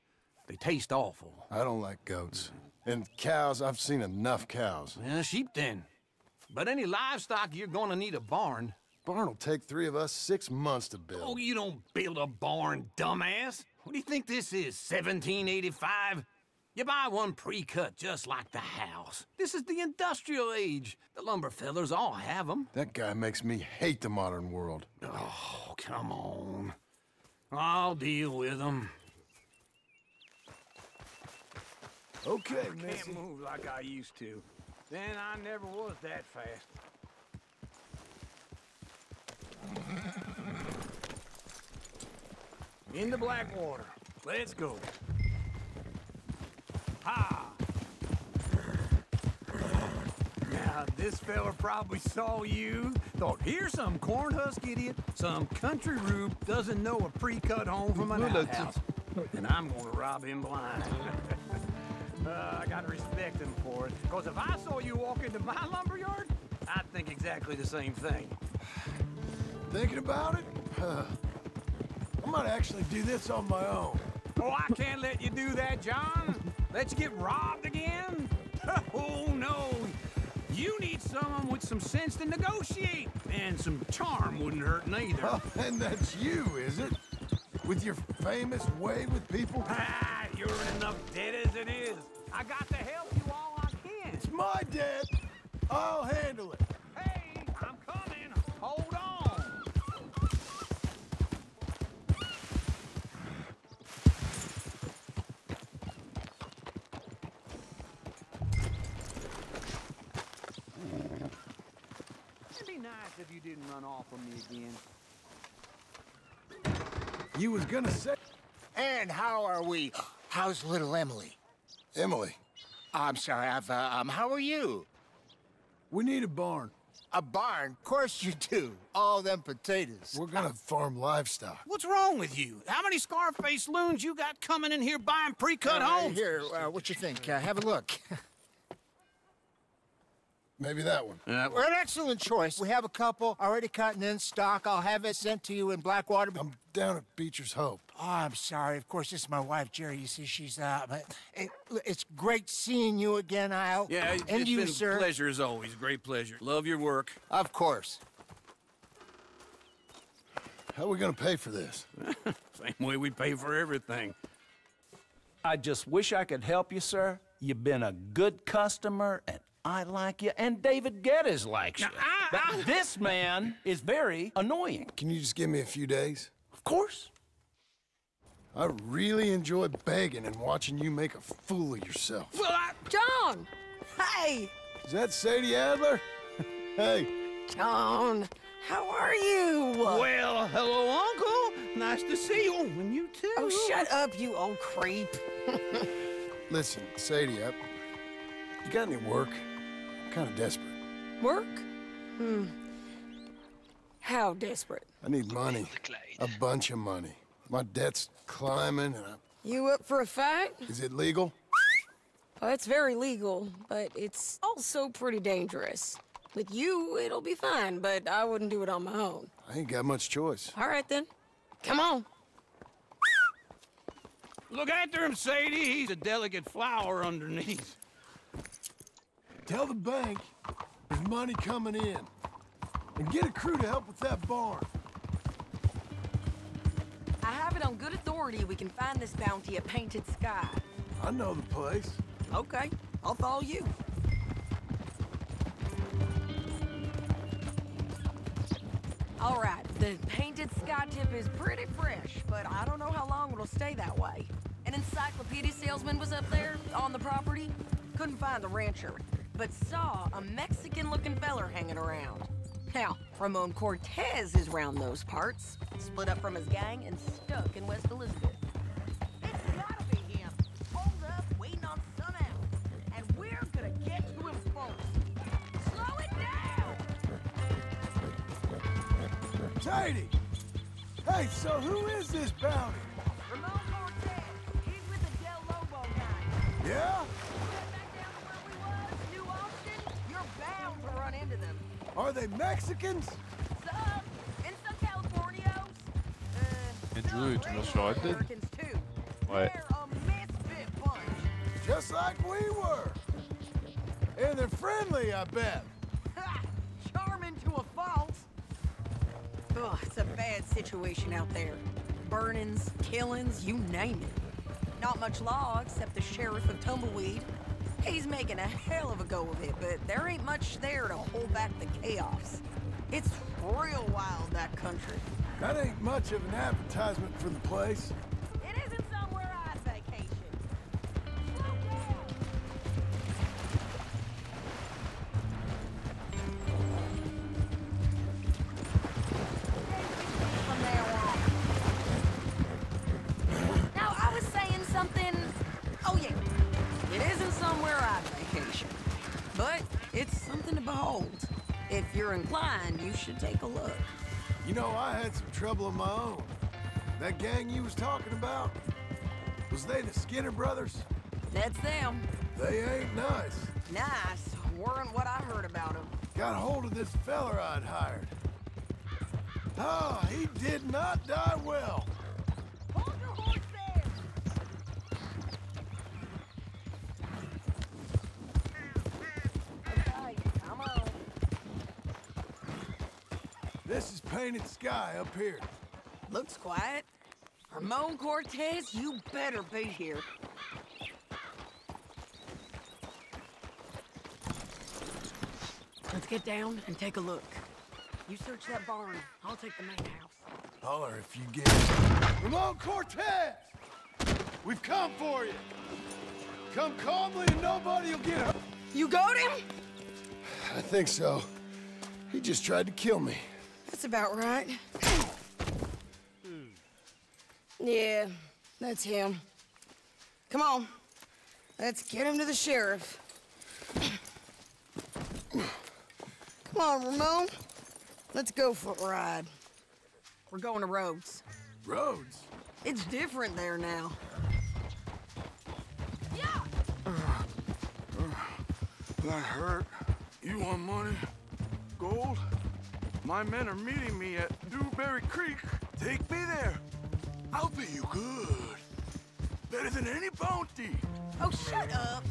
[SPEAKER 12] They taste awful.
[SPEAKER 5] I don't like goats. And cows, I've seen enough cows.
[SPEAKER 12] Yeah, sheep then. But any livestock, you're gonna need a barn.
[SPEAKER 5] Barn will take 3 of us 6 months to build.
[SPEAKER 12] Oh, you don't build a barn, dumbass. What do you think this is, 1785? You buy one pre-cut just like the house. This is the industrial age. The lumber fellers all have them.
[SPEAKER 5] That guy makes me hate the modern world.
[SPEAKER 12] Oh, come on. I'll deal with them.
[SPEAKER 5] Okay,
[SPEAKER 12] I
[SPEAKER 5] Missy.
[SPEAKER 12] can't move like I used to. Then I never was that fast. Into Blackwater. Let's go. Ha! Now, this fella probably saw you, thought, here's some cornhusk idiot, some country rube doesn't know a pre-cut home from an outhouse. And I'm gonna rob him blind. I gotta respect him for it, because if I saw you walk into my lumberyard, I'd think exactly the same thing.
[SPEAKER 5] Thinking about it? I might actually do this on my own.
[SPEAKER 12] Oh, I can't let you do that, John. Let you get robbed again? Oh, no. You need someone with some sense to negotiate. And some charm wouldn't hurt neither.
[SPEAKER 5] Oh, and that's you, is it? With your famous way with people?
[SPEAKER 12] Ah, you're in enough debt as it is. I got to help you all I can.
[SPEAKER 5] It's my debt. I'll handle it.
[SPEAKER 12] Hey, I'm coming. Hold on. It'd be nice if you didn't run off on me again.
[SPEAKER 5] You was gonna say...
[SPEAKER 21] And how are we? How's little Emily?
[SPEAKER 5] Emily.
[SPEAKER 21] I'm sorry, how are you?
[SPEAKER 5] We need a barn.
[SPEAKER 21] A barn? Of course you do. All them potatoes.
[SPEAKER 5] We're gonna farm livestock.
[SPEAKER 12] What's wrong with you? How many Scarface loons you got coming in here buying pre-cut homes?
[SPEAKER 21] Here, what you think? Have a look.
[SPEAKER 5] Maybe that one.
[SPEAKER 21] We're an excellent choice. We have a couple already cut and in stock. I'll have it sent to you in Blackwater.
[SPEAKER 5] I'm down at Beecher's Hope.
[SPEAKER 21] Oh, I'm sorry. Of course, this is my wife, Jerry. You see, she's but it's great seeing you again, Al.
[SPEAKER 12] Yeah,
[SPEAKER 21] and
[SPEAKER 12] it's
[SPEAKER 21] you,
[SPEAKER 12] been
[SPEAKER 21] sir.
[SPEAKER 12] a pleasure as always. Great pleasure. Love your work.
[SPEAKER 21] Of course.
[SPEAKER 5] How are we gonna pay for this?
[SPEAKER 12] Same way we pay for everything. I just wish I could help you, sir. You've been a good customer, and I like you, and David Geddes likes you. But this man is very annoying.
[SPEAKER 5] Can you just give me a few days?
[SPEAKER 12] Of course.
[SPEAKER 5] I really enjoy begging and watching you make a fool of yourself.
[SPEAKER 12] Well,
[SPEAKER 3] John! Hey!
[SPEAKER 5] Is that Sadie Adler? Hey.
[SPEAKER 3] John, how are you?
[SPEAKER 12] Well, hello, Uncle. Nice to see you. And you too.
[SPEAKER 3] Oh, shut up, you old creep.
[SPEAKER 5] Listen, Sadie, you got any work? I'm kind of desperate.
[SPEAKER 3] Work? How desperate?
[SPEAKER 5] I need money. A bunch of money. My debt's climbing and
[SPEAKER 3] You up for a fight?
[SPEAKER 5] Is it legal?
[SPEAKER 3] Oh, it's very legal, but it's also pretty dangerous. With you, it'll be fine, but I wouldn't do it on my own.
[SPEAKER 5] I ain't got much choice.
[SPEAKER 3] All right, then. Come on.
[SPEAKER 12] Look after him, Sadie. He's a delicate flower underneath.
[SPEAKER 5] Tell the bank there's money coming in. And get a crew to help with that barn.
[SPEAKER 3] I have it on good authority we can find this bounty at Painted Sky.
[SPEAKER 5] I know the place.
[SPEAKER 3] Okay, I'll follow you. All right, the Painted Sky tip is pretty fresh, but I don't know how long it'll stay that way. An encyclopedia salesman was up there on the property. Couldn't find the rancher, but saw a Mexican-looking feller hanging around. Now, Ramon Cortez is round those parts, split up from his gang and stuck in West Elizabeth. It's gotta be him. Hold up, waiting on sun out. And we're gonna get to him folks. Slow it down!
[SPEAKER 5] Sadie! Hey, so who is this bounty?
[SPEAKER 3] Ramon Cortez. He's with the Del Lobo guy.
[SPEAKER 5] Yeah?
[SPEAKER 3] Back down to where we was, New Austin, you're bound to run into them.
[SPEAKER 5] Are they Mexicans?
[SPEAKER 3] Some, and some Californios.
[SPEAKER 1] Et Joe est toujours sur Red Dead. Ouais.
[SPEAKER 5] Just like we were. And they're friendly, I bet.
[SPEAKER 3] Charming to a fault. Ugh, it's a bad situation out there. Burnings, killings, you name it. Not much law except the sheriff of Tumbleweed. He's making a hell of a go of it, but there ain't much there to hold back the chaos. It's real wild, that country.
[SPEAKER 5] That ain't much of an advertisement for the place.
[SPEAKER 3] It isn't somewhere I'd vacation. From now on. Now, I was saying something... Oh, yeah. It isn't somewhere I'd vacation. But it's something to behold. If you're inclined, you should take a look.
[SPEAKER 5] You know, I had some trouble of my own. That gang you was talking about, was they the Skinner brothers?
[SPEAKER 3] That's them.
[SPEAKER 5] They ain't nice.
[SPEAKER 3] Nice. Weren't what I heard about them.
[SPEAKER 5] Got hold of this feller I'd hired. Ah, he did not die well.
[SPEAKER 3] Hold your horse there. Okay, come on.
[SPEAKER 5] This is painted sky up here.
[SPEAKER 3] Looks quiet. Ramon Cortez, you better be here. Let's get down and take a look. You search that barn. I'll take the main house.
[SPEAKER 5] Holler if you get it. Ramon Cortez! We've come for you. Come calmly and nobody will get hurt.
[SPEAKER 3] You got him?
[SPEAKER 5] I think so. He just tried to kill me.
[SPEAKER 3] That's about right. Yeah, that's him. Come on. Let's get him to the sheriff. Come on, Ramon. Let's go for a ride. We're going to Rhodes.
[SPEAKER 5] Rhodes?
[SPEAKER 3] It's different there now.
[SPEAKER 15] That hurt. You want money? Gold? My men are meeting me at Dewberry Creek. Take me there. I'll pay you good. Better than any bounty.
[SPEAKER 3] Oh, shut up.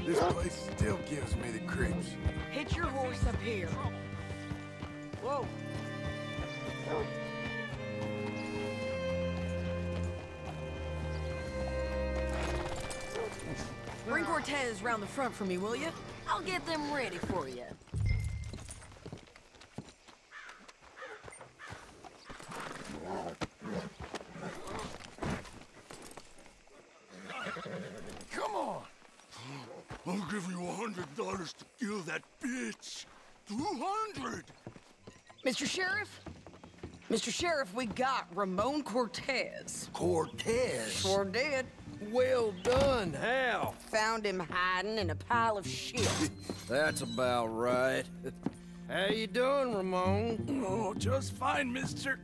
[SPEAKER 5] This place still gives me the creeps.
[SPEAKER 3] Hitch your horse up here. Whoa. Bring Cortez round the front for me, will you? I'll get them ready for you.
[SPEAKER 15] Come on. I'll give you $100 to kill that bitch. 200.
[SPEAKER 3] Mr. Sheriff? Mr. Sheriff, we got Ramon Cortez.
[SPEAKER 11] Cortez?
[SPEAKER 3] Sure did.
[SPEAKER 11] Well done. How?
[SPEAKER 3] Found him hiding in a pile of shit.
[SPEAKER 11] That's about right. How you doing, Ramon?
[SPEAKER 15] Oh, just fine, mister.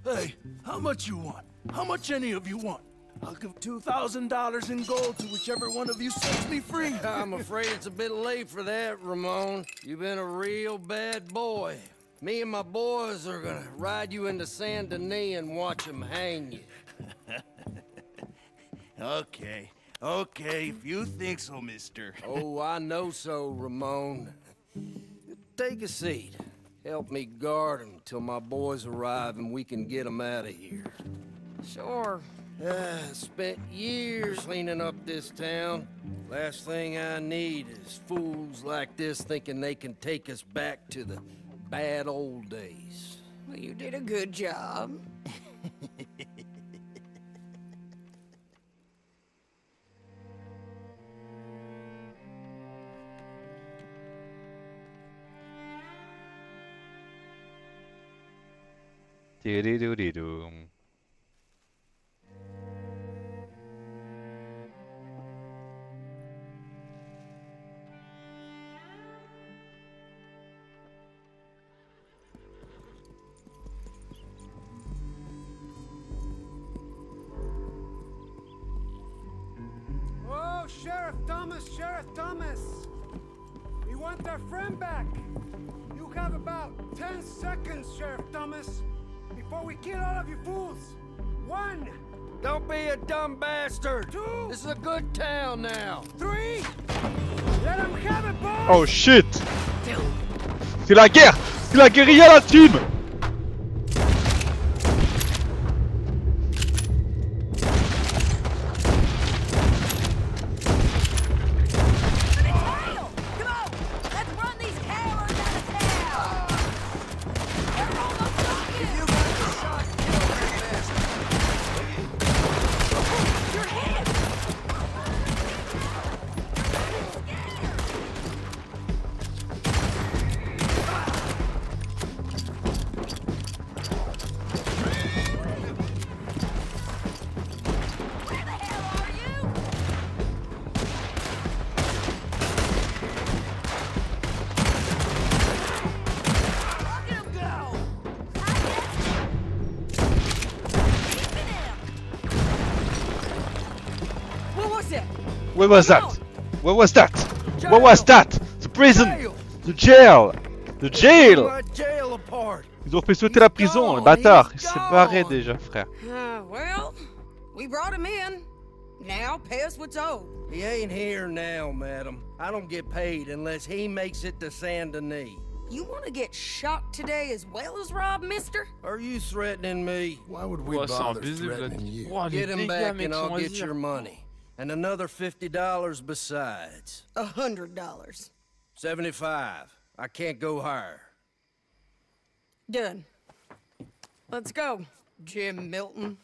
[SPEAKER 15] Hey, how much you want? How much any of you want? I'll give $2,000 in gold to whichever one of you sets me free.
[SPEAKER 11] I'm afraid it's a bit late for that, Ramon. You've been a real bad boy. Me and my boys are gonna ride you into Saint Denis and watch them hang you.
[SPEAKER 15] Okay, if you think so, mister.
[SPEAKER 11] Oh, I know so, Ramon. Take a seat. Help me guard them till my boys arrive and we can get them out of here.
[SPEAKER 3] Sure.
[SPEAKER 11] Spent years cleaning up this town. Last thing I need is fools like this thinking they can take us back to the bad old days.
[SPEAKER 3] Well, you did a good job.
[SPEAKER 1] Dee-dee-doo-dee-doo.
[SPEAKER 4] Sheriff Thomas! We want our friend back! You have about 10 seconds, Sheriff Thomas, before we kill all of you fools! 1!
[SPEAKER 15] Don't be a dumb bastard!
[SPEAKER 4] 2!
[SPEAKER 15] This is a good town now!
[SPEAKER 4] 3! Let him have it, boys!
[SPEAKER 1] Oh shit! C'est la guerre! C'est la guérilla la team! Where was that? Where was that? Where was that? The prison! The jail! The jail! Ils ont fait sauter la prison, les bâtards! Il s'est barré déjà, frère.
[SPEAKER 16] Well, we brought him in. Now pay us what's owed.
[SPEAKER 15] He ain't here now, madam. I don't get paid unless he makes it to Saint Denis.
[SPEAKER 16] You want to get shot today as well as Rob, mister?
[SPEAKER 15] Are you threatening me?
[SPEAKER 5] Why would we bother threatening you?
[SPEAKER 15] Get him back and I'll get your money. And another $50 besides.
[SPEAKER 16] $100.
[SPEAKER 15] 75. I can't go higher.
[SPEAKER 16] Done. Let's go, Jim Milton.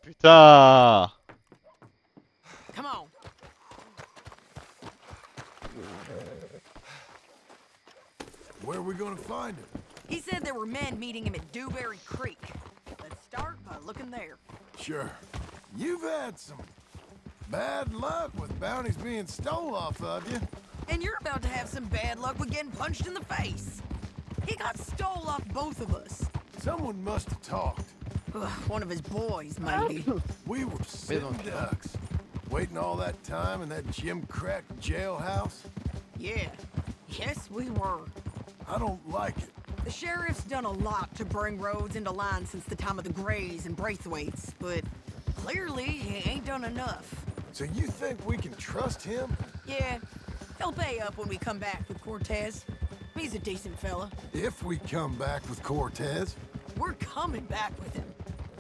[SPEAKER 1] Putain!
[SPEAKER 16] Come on.
[SPEAKER 5] Where are we gonna find him?
[SPEAKER 16] He said there were men meeting him at Dewberry Creek. Let's start by looking there.
[SPEAKER 5] Sure. You've had some bad luck with bounties being stole off of you.
[SPEAKER 16] And you're about to have some bad luck with getting punched in the face. He got stole off both of us.
[SPEAKER 5] Someone must have talked.
[SPEAKER 16] Ugh, one of his boys, maybe.
[SPEAKER 5] We were sitting ducks, waiting all that time in that gim-crack jailhouse.
[SPEAKER 16] Yeah. Yes, we were.
[SPEAKER 5] I don't like it.
[SPEAKER 16] The sheriff's done a lot to bring roads into line since the time of the Greys and Braithwaites, but clearly he ain't done enough.
[SPEAKER 5] So you think we can trust him?
[SPEAKER 16] Yeah. He'll pay up when we come back with Cortez. He's a decent fella.
[SPEAKER 5] If we come back with Cortez?
[SPEAKER 16] We're coming back with him.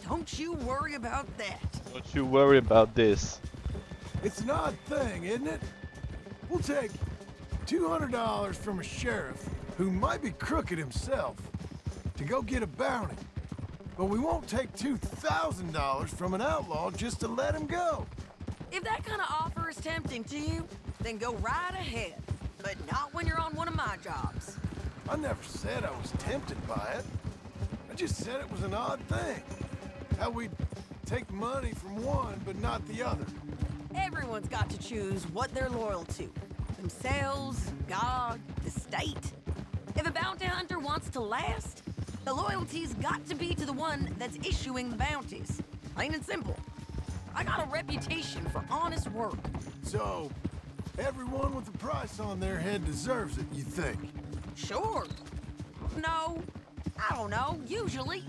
[SPEAKER 16] Don't you worry about that.
[SPEAKER 1] Don't you worry about this.
[SPEAKER 5] It's an odd thing, isn't it? We'll take $200 from a sheriff who might be crooked himself to go get a bounty. But we won't take $2,000 from an outlaw just to let him go.
[SPEAKER 16] If that kind of offer is tempting to you, then go right ahead. But not when you're on one of my jobs.
[SPEAKER 5] I never said I was tempted by it. I just said it was an odd thing. How we'd take money from one, but not the other.
[SPEAKER 16] Everyone's got to choose what they're loyal to. Themselves, God, the state. If a bounty hunter wants to last, the loyalty's got to be to the one that's issuing the bounties. Plain and simple. I got a reputation for honest work.
[SPEAKER 5] So, everyone with a price on their head deserves it, you think?
[SPEAKER 16] Sure. No, I don't know, usually.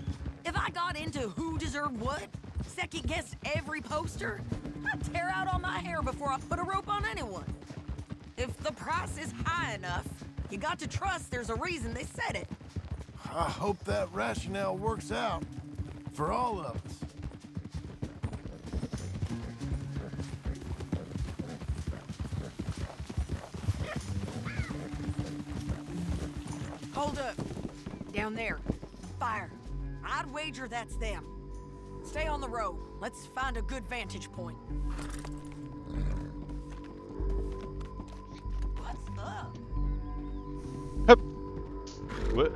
[SPEAKER 16] If I got into who deserved what, second-guessed every poster, I'd tear out all my hair before I put a rope on anyone. If the price is high enough, you got to trust there's a reason they said it.
[SPEAKER 5] I hope that rationale works out for all of us.
[SPEAKER 16] Hold up. Down there. Fire. I'd wager that's them. Stay on the road. Let's find a good vantage point. What's up?
[SPEAKER 1] Hop. What?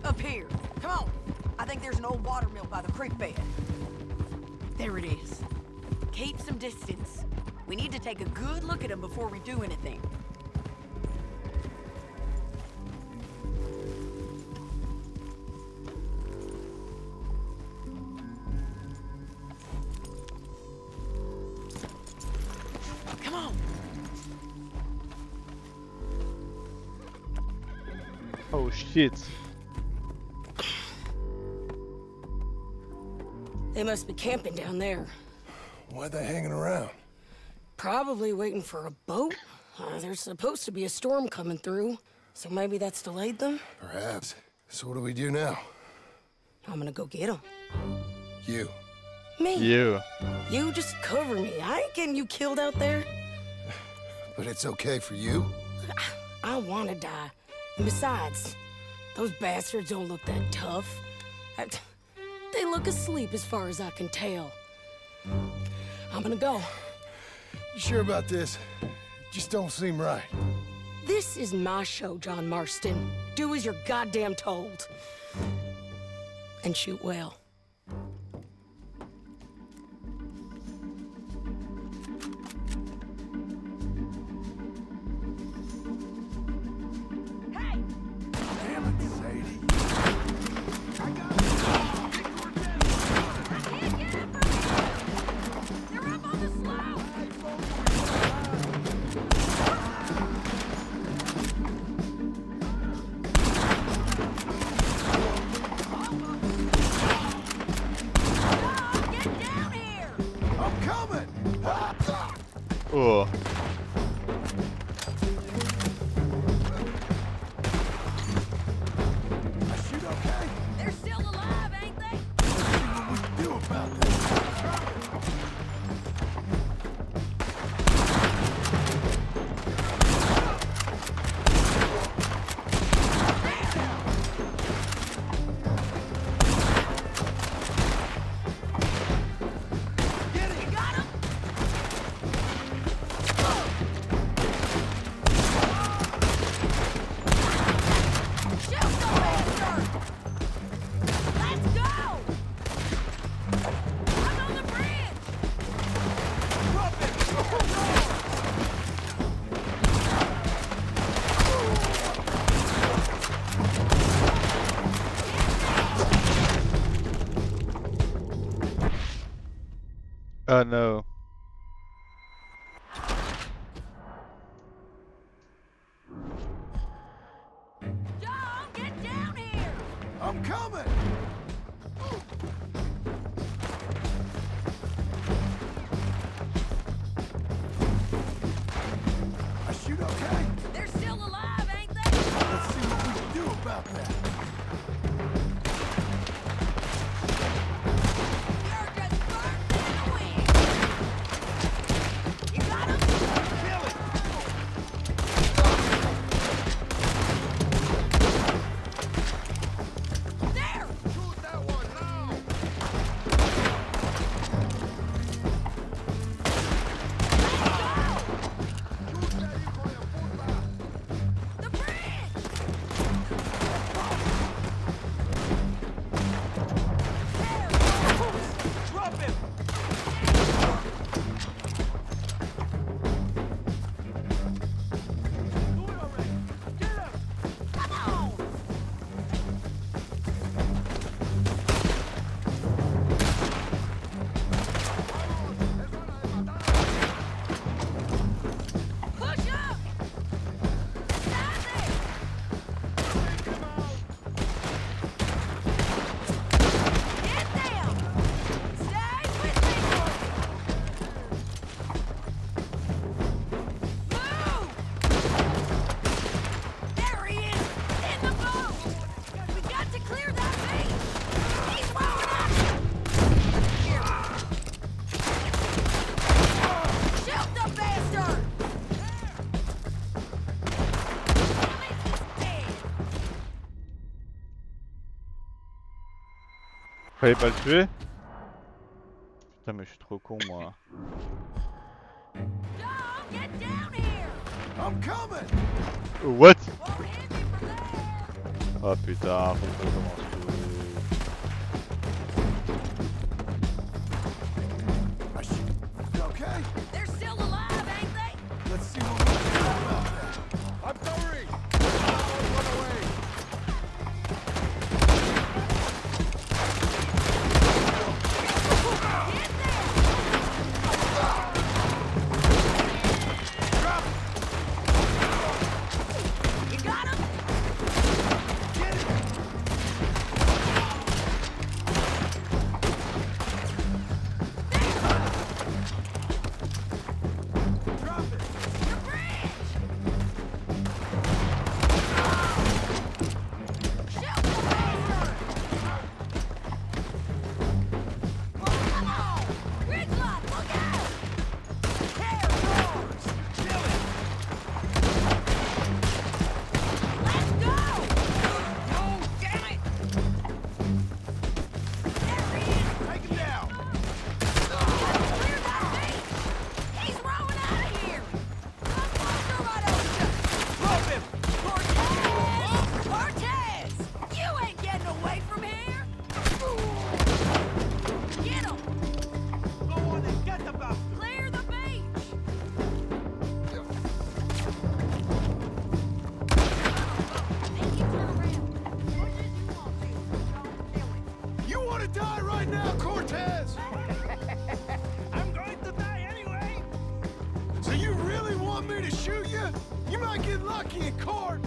[SPEAKER 16] Up here. Come on. I think there's an old water mill by the creek bed. There it is. Keep some distance. We need to take a good look at him before we do anything.
[SPEAKER 1] Oh shit.
[SPEAKER 3] They must be camping down there.
[SPEAKER 5] Why are they hanging around?
[SPEAKER 3] Probably waiting for a boat. There's supposed to be a storm coming through, so maybe that's delayed them?
[SPEAKER 5] Perhaps. So what do we do now?
[SPEAKER 3] I'm gonna go get them.
[SPEAKER 5] You.
[SPEAKER 3] Me?
[SPEAKER 1] You.
[SPEAKER 3] You just cover me. I ain't getting you killed out there.
[SPEAKER 5] But it's okay for you?
[SPEAKER 3] I wanna die. And besides, those bastards don't look that tough. They look asleep as far as I can tell. I'm gonna go.
[SPEAKER 5] You sure about this? Just don't seem right.
[SPEAKER 3] This is my show, John Marston. Do as you're goddamn told. And shoot well.
[SPEAKER 5] Damn it, Sadie.
[SPEAKER 1] Oh.
[SPEAKER 16] They're still alive, ain't they?
[SPEAKER 5] Do about this.
[SPEAKER 1] Oh no.
[SPEAKER 16] John, get down here!
[SPEAKER 5] I'm coming! I shoot okay?
[SPEAKER 16] They're still alive, ain't they?
[SPEAKER 5] Let's see what we can do about that.
[SPEAKER 16] You're just burned in the wind. You got him?
[SPEAKER 5] Kill it!
[SPEAKER 16] There!
[SPEAKER 5] Shoot that one now!
[SPEAKER 16] The bridge!
[SPEAKER 5] Drop him! Do it already! Get him!
[SPEAKER 16] Come on! Push up! Stand there! Get down! Stay with me! Move! There he is! In the boat! We got to clear that beach! He's blowing up! Here. Shoot the bastard!
[SPEAKER 1] Fallait pas le tuer? Putain mais je suis trop con moi.
[SPEAKER 16] John, get down here!
[SPEAKER 5] I'm coming!
[SPEAKER 1] What?
[SPEAKER 16] Won't hit me from there!
[SPEAKER 1] Oh putain, faut que je recommence tout.
[SPEAKER 5] I shoot. You okay?
[SPEAKER 16] They're still alive, ain't they?
[SPEAKER 5] Let's see what we can do about that. I'm sorry! Run away!
[SPEAKER 16] Get there! You got him?
[SPEAKER 5] shoot you? You might get lucky in court.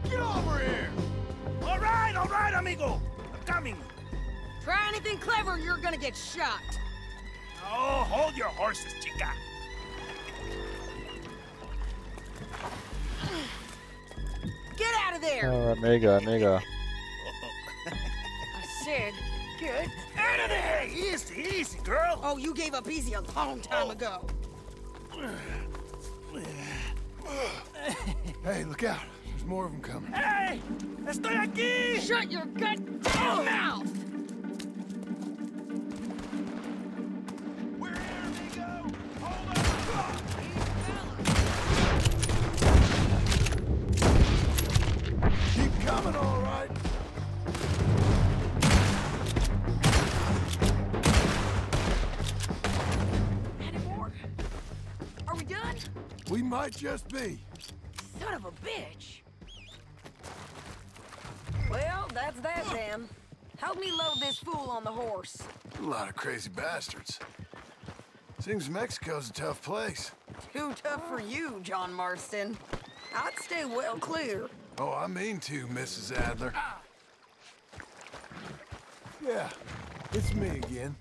[SPEAKER 5] Get over here.
[SPEAKER 12] All right, amigo. I'm coming.
[SPEAKER 3] Try anything clever, you're gonna get shot.
[SPEAKER 12] Oh, hold your horses, chica.
[SPEAKER 3] Get out of there!
[SPEAKER 1] Oh, amiga.
[SPEAKER 3] I said, get
[SPEAKER 12] Out of there! Easy, girl.
[SPEAKER 3] Oh, you gave up easy a long time ago.
[SPEAKER 5] Hey, look out. There's more of them coming.
[SPEAKER 12] Hey! Estoy aquí!
[SPEAKER 3] Shut your goddamn mouth!
[SPEAKER 15] We're here, amigo! Hold on!
[SPEAKER 5] Keep coming, all right.
[SPEAKER 3] Any more? Are we done?
[SPEAKER 5] We might just be.
[SPEAKER 3] Son of a bitch. Well, that's that then. Help me load this fool on the horse.
[SPEAKER 5] A lot of crazy bastards. Seems Mexico's a tough place.
[SPEAKER 3] Too tough for you, John Marston. I'd stay well clear.
[SPEAKER 5] Oh, I mean to, Mrs. Adler. Yeah, it's me again.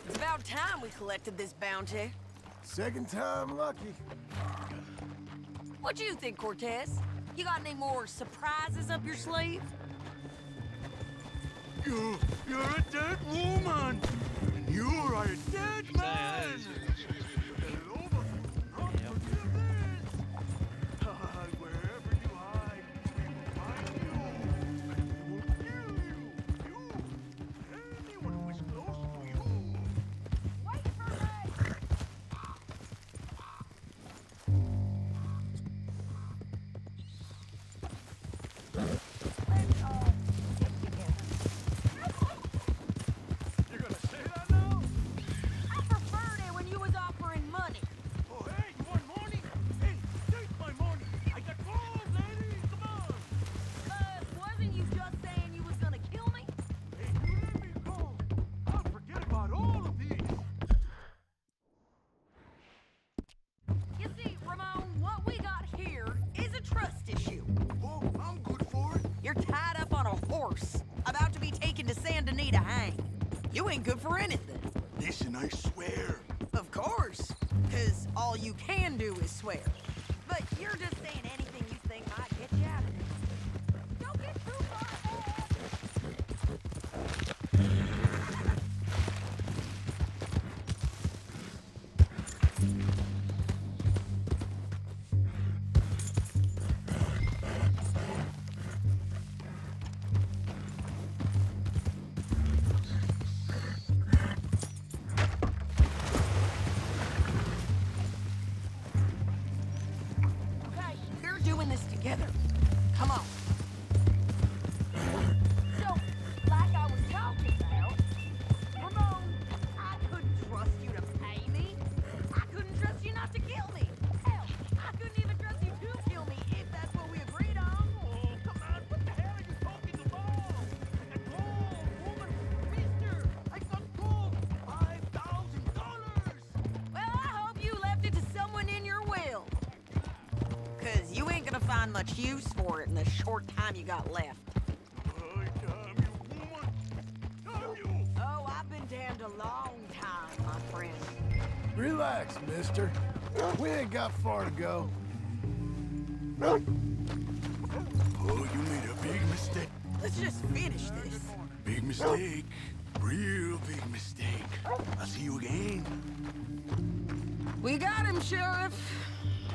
[SPEAKER 3] It's about time we collected this bounty.
[SPEAKER 5] Second time lucky.
[SPEAKER 3] What do you think, Cortez? You got any more surprises up your sleeve?
[SPEAKER 15] You're a dead woman! And you are a dead man! Wherever you hide, we will find you. We will kill you. You, anyone who is close to you.
[SPEAKER 3] Wait for me!
[SPEAKER 15] You're gonna say that now?
[SPEAKER 3] I preferred it when you was offering money.
[SPEAKER 15] Oh, hey, you want money? Hey, take my money. I got gold, lady. Come on.
[SPEAKER 3] Wasn't you just saying you was gonna kill me?
[SPEAKER 15] Hey, you let me go. I'll forget about all of these.
[SPEAKER 3] You see, Ramon, what we got here is a trust issue.
[SPEAKER 15] Oh, I'm good for it.
[SPEAKER 3] You're tied up on a horse, about to be taken to Saint Denis to hang. You ain't good for anything.
[SPEAKER 15] Listen, I swear.
[SPEAKER 3] Of course, because all you can do is swear. But you're just saying anything you think might get you out of this. Don't get too far ahead. Okay, we're doing this together. Come on. So, like I was talking about, Ramon, I couldn't trust you to pay me. I couldn't trust you not to kill me. Hell, I couldn't even trust you to kill me if that's what we agreed on.
[SPEAKER 15] Oh, come on. What the hell are you talking about? I got gold, woman, mister. I got gold. $5,000.
[SPEAKER 3] Well, I hope you left it to someone in your will. Cause you ain't gonna find much use for it in the short time you got left.
[SPEAKER 15] Oh, damn you, woman. Damn you.
[SPEAKER 3] Oh, I've been damned a long time, my friend.
[SPEAKER 5] Relax, mister. We ain't got far to go.
[SPEAKER 15] Oh, you made a big mistake.
[SPEAKER 3] Let's just finish this.
[SPEAKER 15] Big mistake. Real big mistake. I'll see you again.
[SPEAKER 3] We got him, Sheriff.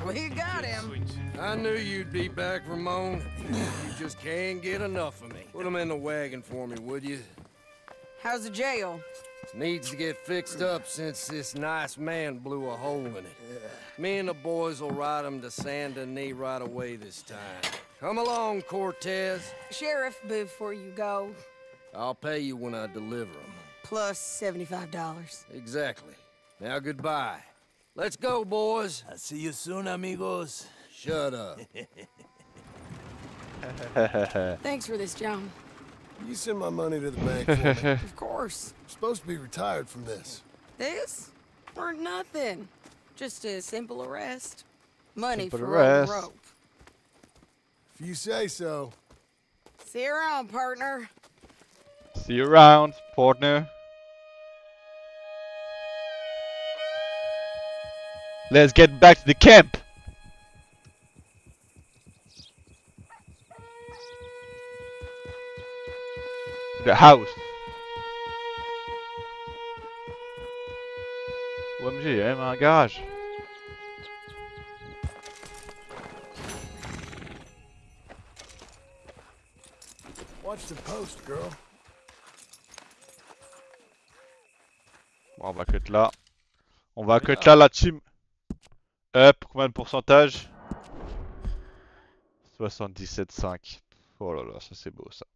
[SPEAKER 3] We got him.
[SPEAKER 6] I knew you'd be back, Ramon. You just can't get enough of me. Put him in the wagon for me, would you?
[SPEAKER 3] How's the jail?
[SPEAKER 6] Needs to get fixed up since this nice man blew a hole in it. Me and the boys will ride him to Saint Denis right away this time. Come along, Cortez.
[SPEAKER 3] Sheriff, before you go,
[SPEAKER 6] I'll pay you when I deliver him.
[SPEAKER 3] plus $75.
[SPEAKER 6] Exactly. Now goodbye. Let's go, boys.
[SPEAKER 12] I'll see you soon, amigos.
[SPEAKER 6] Shut up.
[SPEAKER 3] Thanks for this, John.
[SPEAKER 5] You send my money to the bank for me.
[SPEAKER 3] Of course.
[SPEAKER 5] I'm supposed to be retired from this.
[SPEAKER 3] This? Or nothing. Just a simple arrest. Money
[SPEAKER 1] For the
[SPEAKER 3] for all the
[SPEAKER 1] rest.
[SPEAKER 3] rope.
[SPEAKER 5] If you say so.
[SPEAKER 3] See you around, partner.
[SPEAKER 1] See you around, partner. Let's get back to the camp. The house. OMG, il y a même un garage.
[SPEAKER 5] Watch the post, girl.
[SPEAKER 1] Bon, on va cut là. On va cut là la team. Up, combien de pourcentage? 77,5. Oh là là, ça c'est beau ça.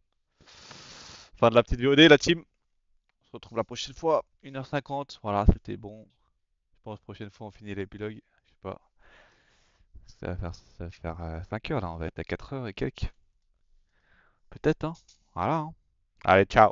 [SPEAKER 1] Fin de la petite VOD la team. On se retrouve la prochaine fois. 1h50. Voilà, c'était bon. Je pense prochaine fois on finit l'épilogue. Je sais pas. Ça va faire 5 heures là. On va être à 4 heures et quelques. Peut-être hein. Voilà. Hein. Allez, ciao.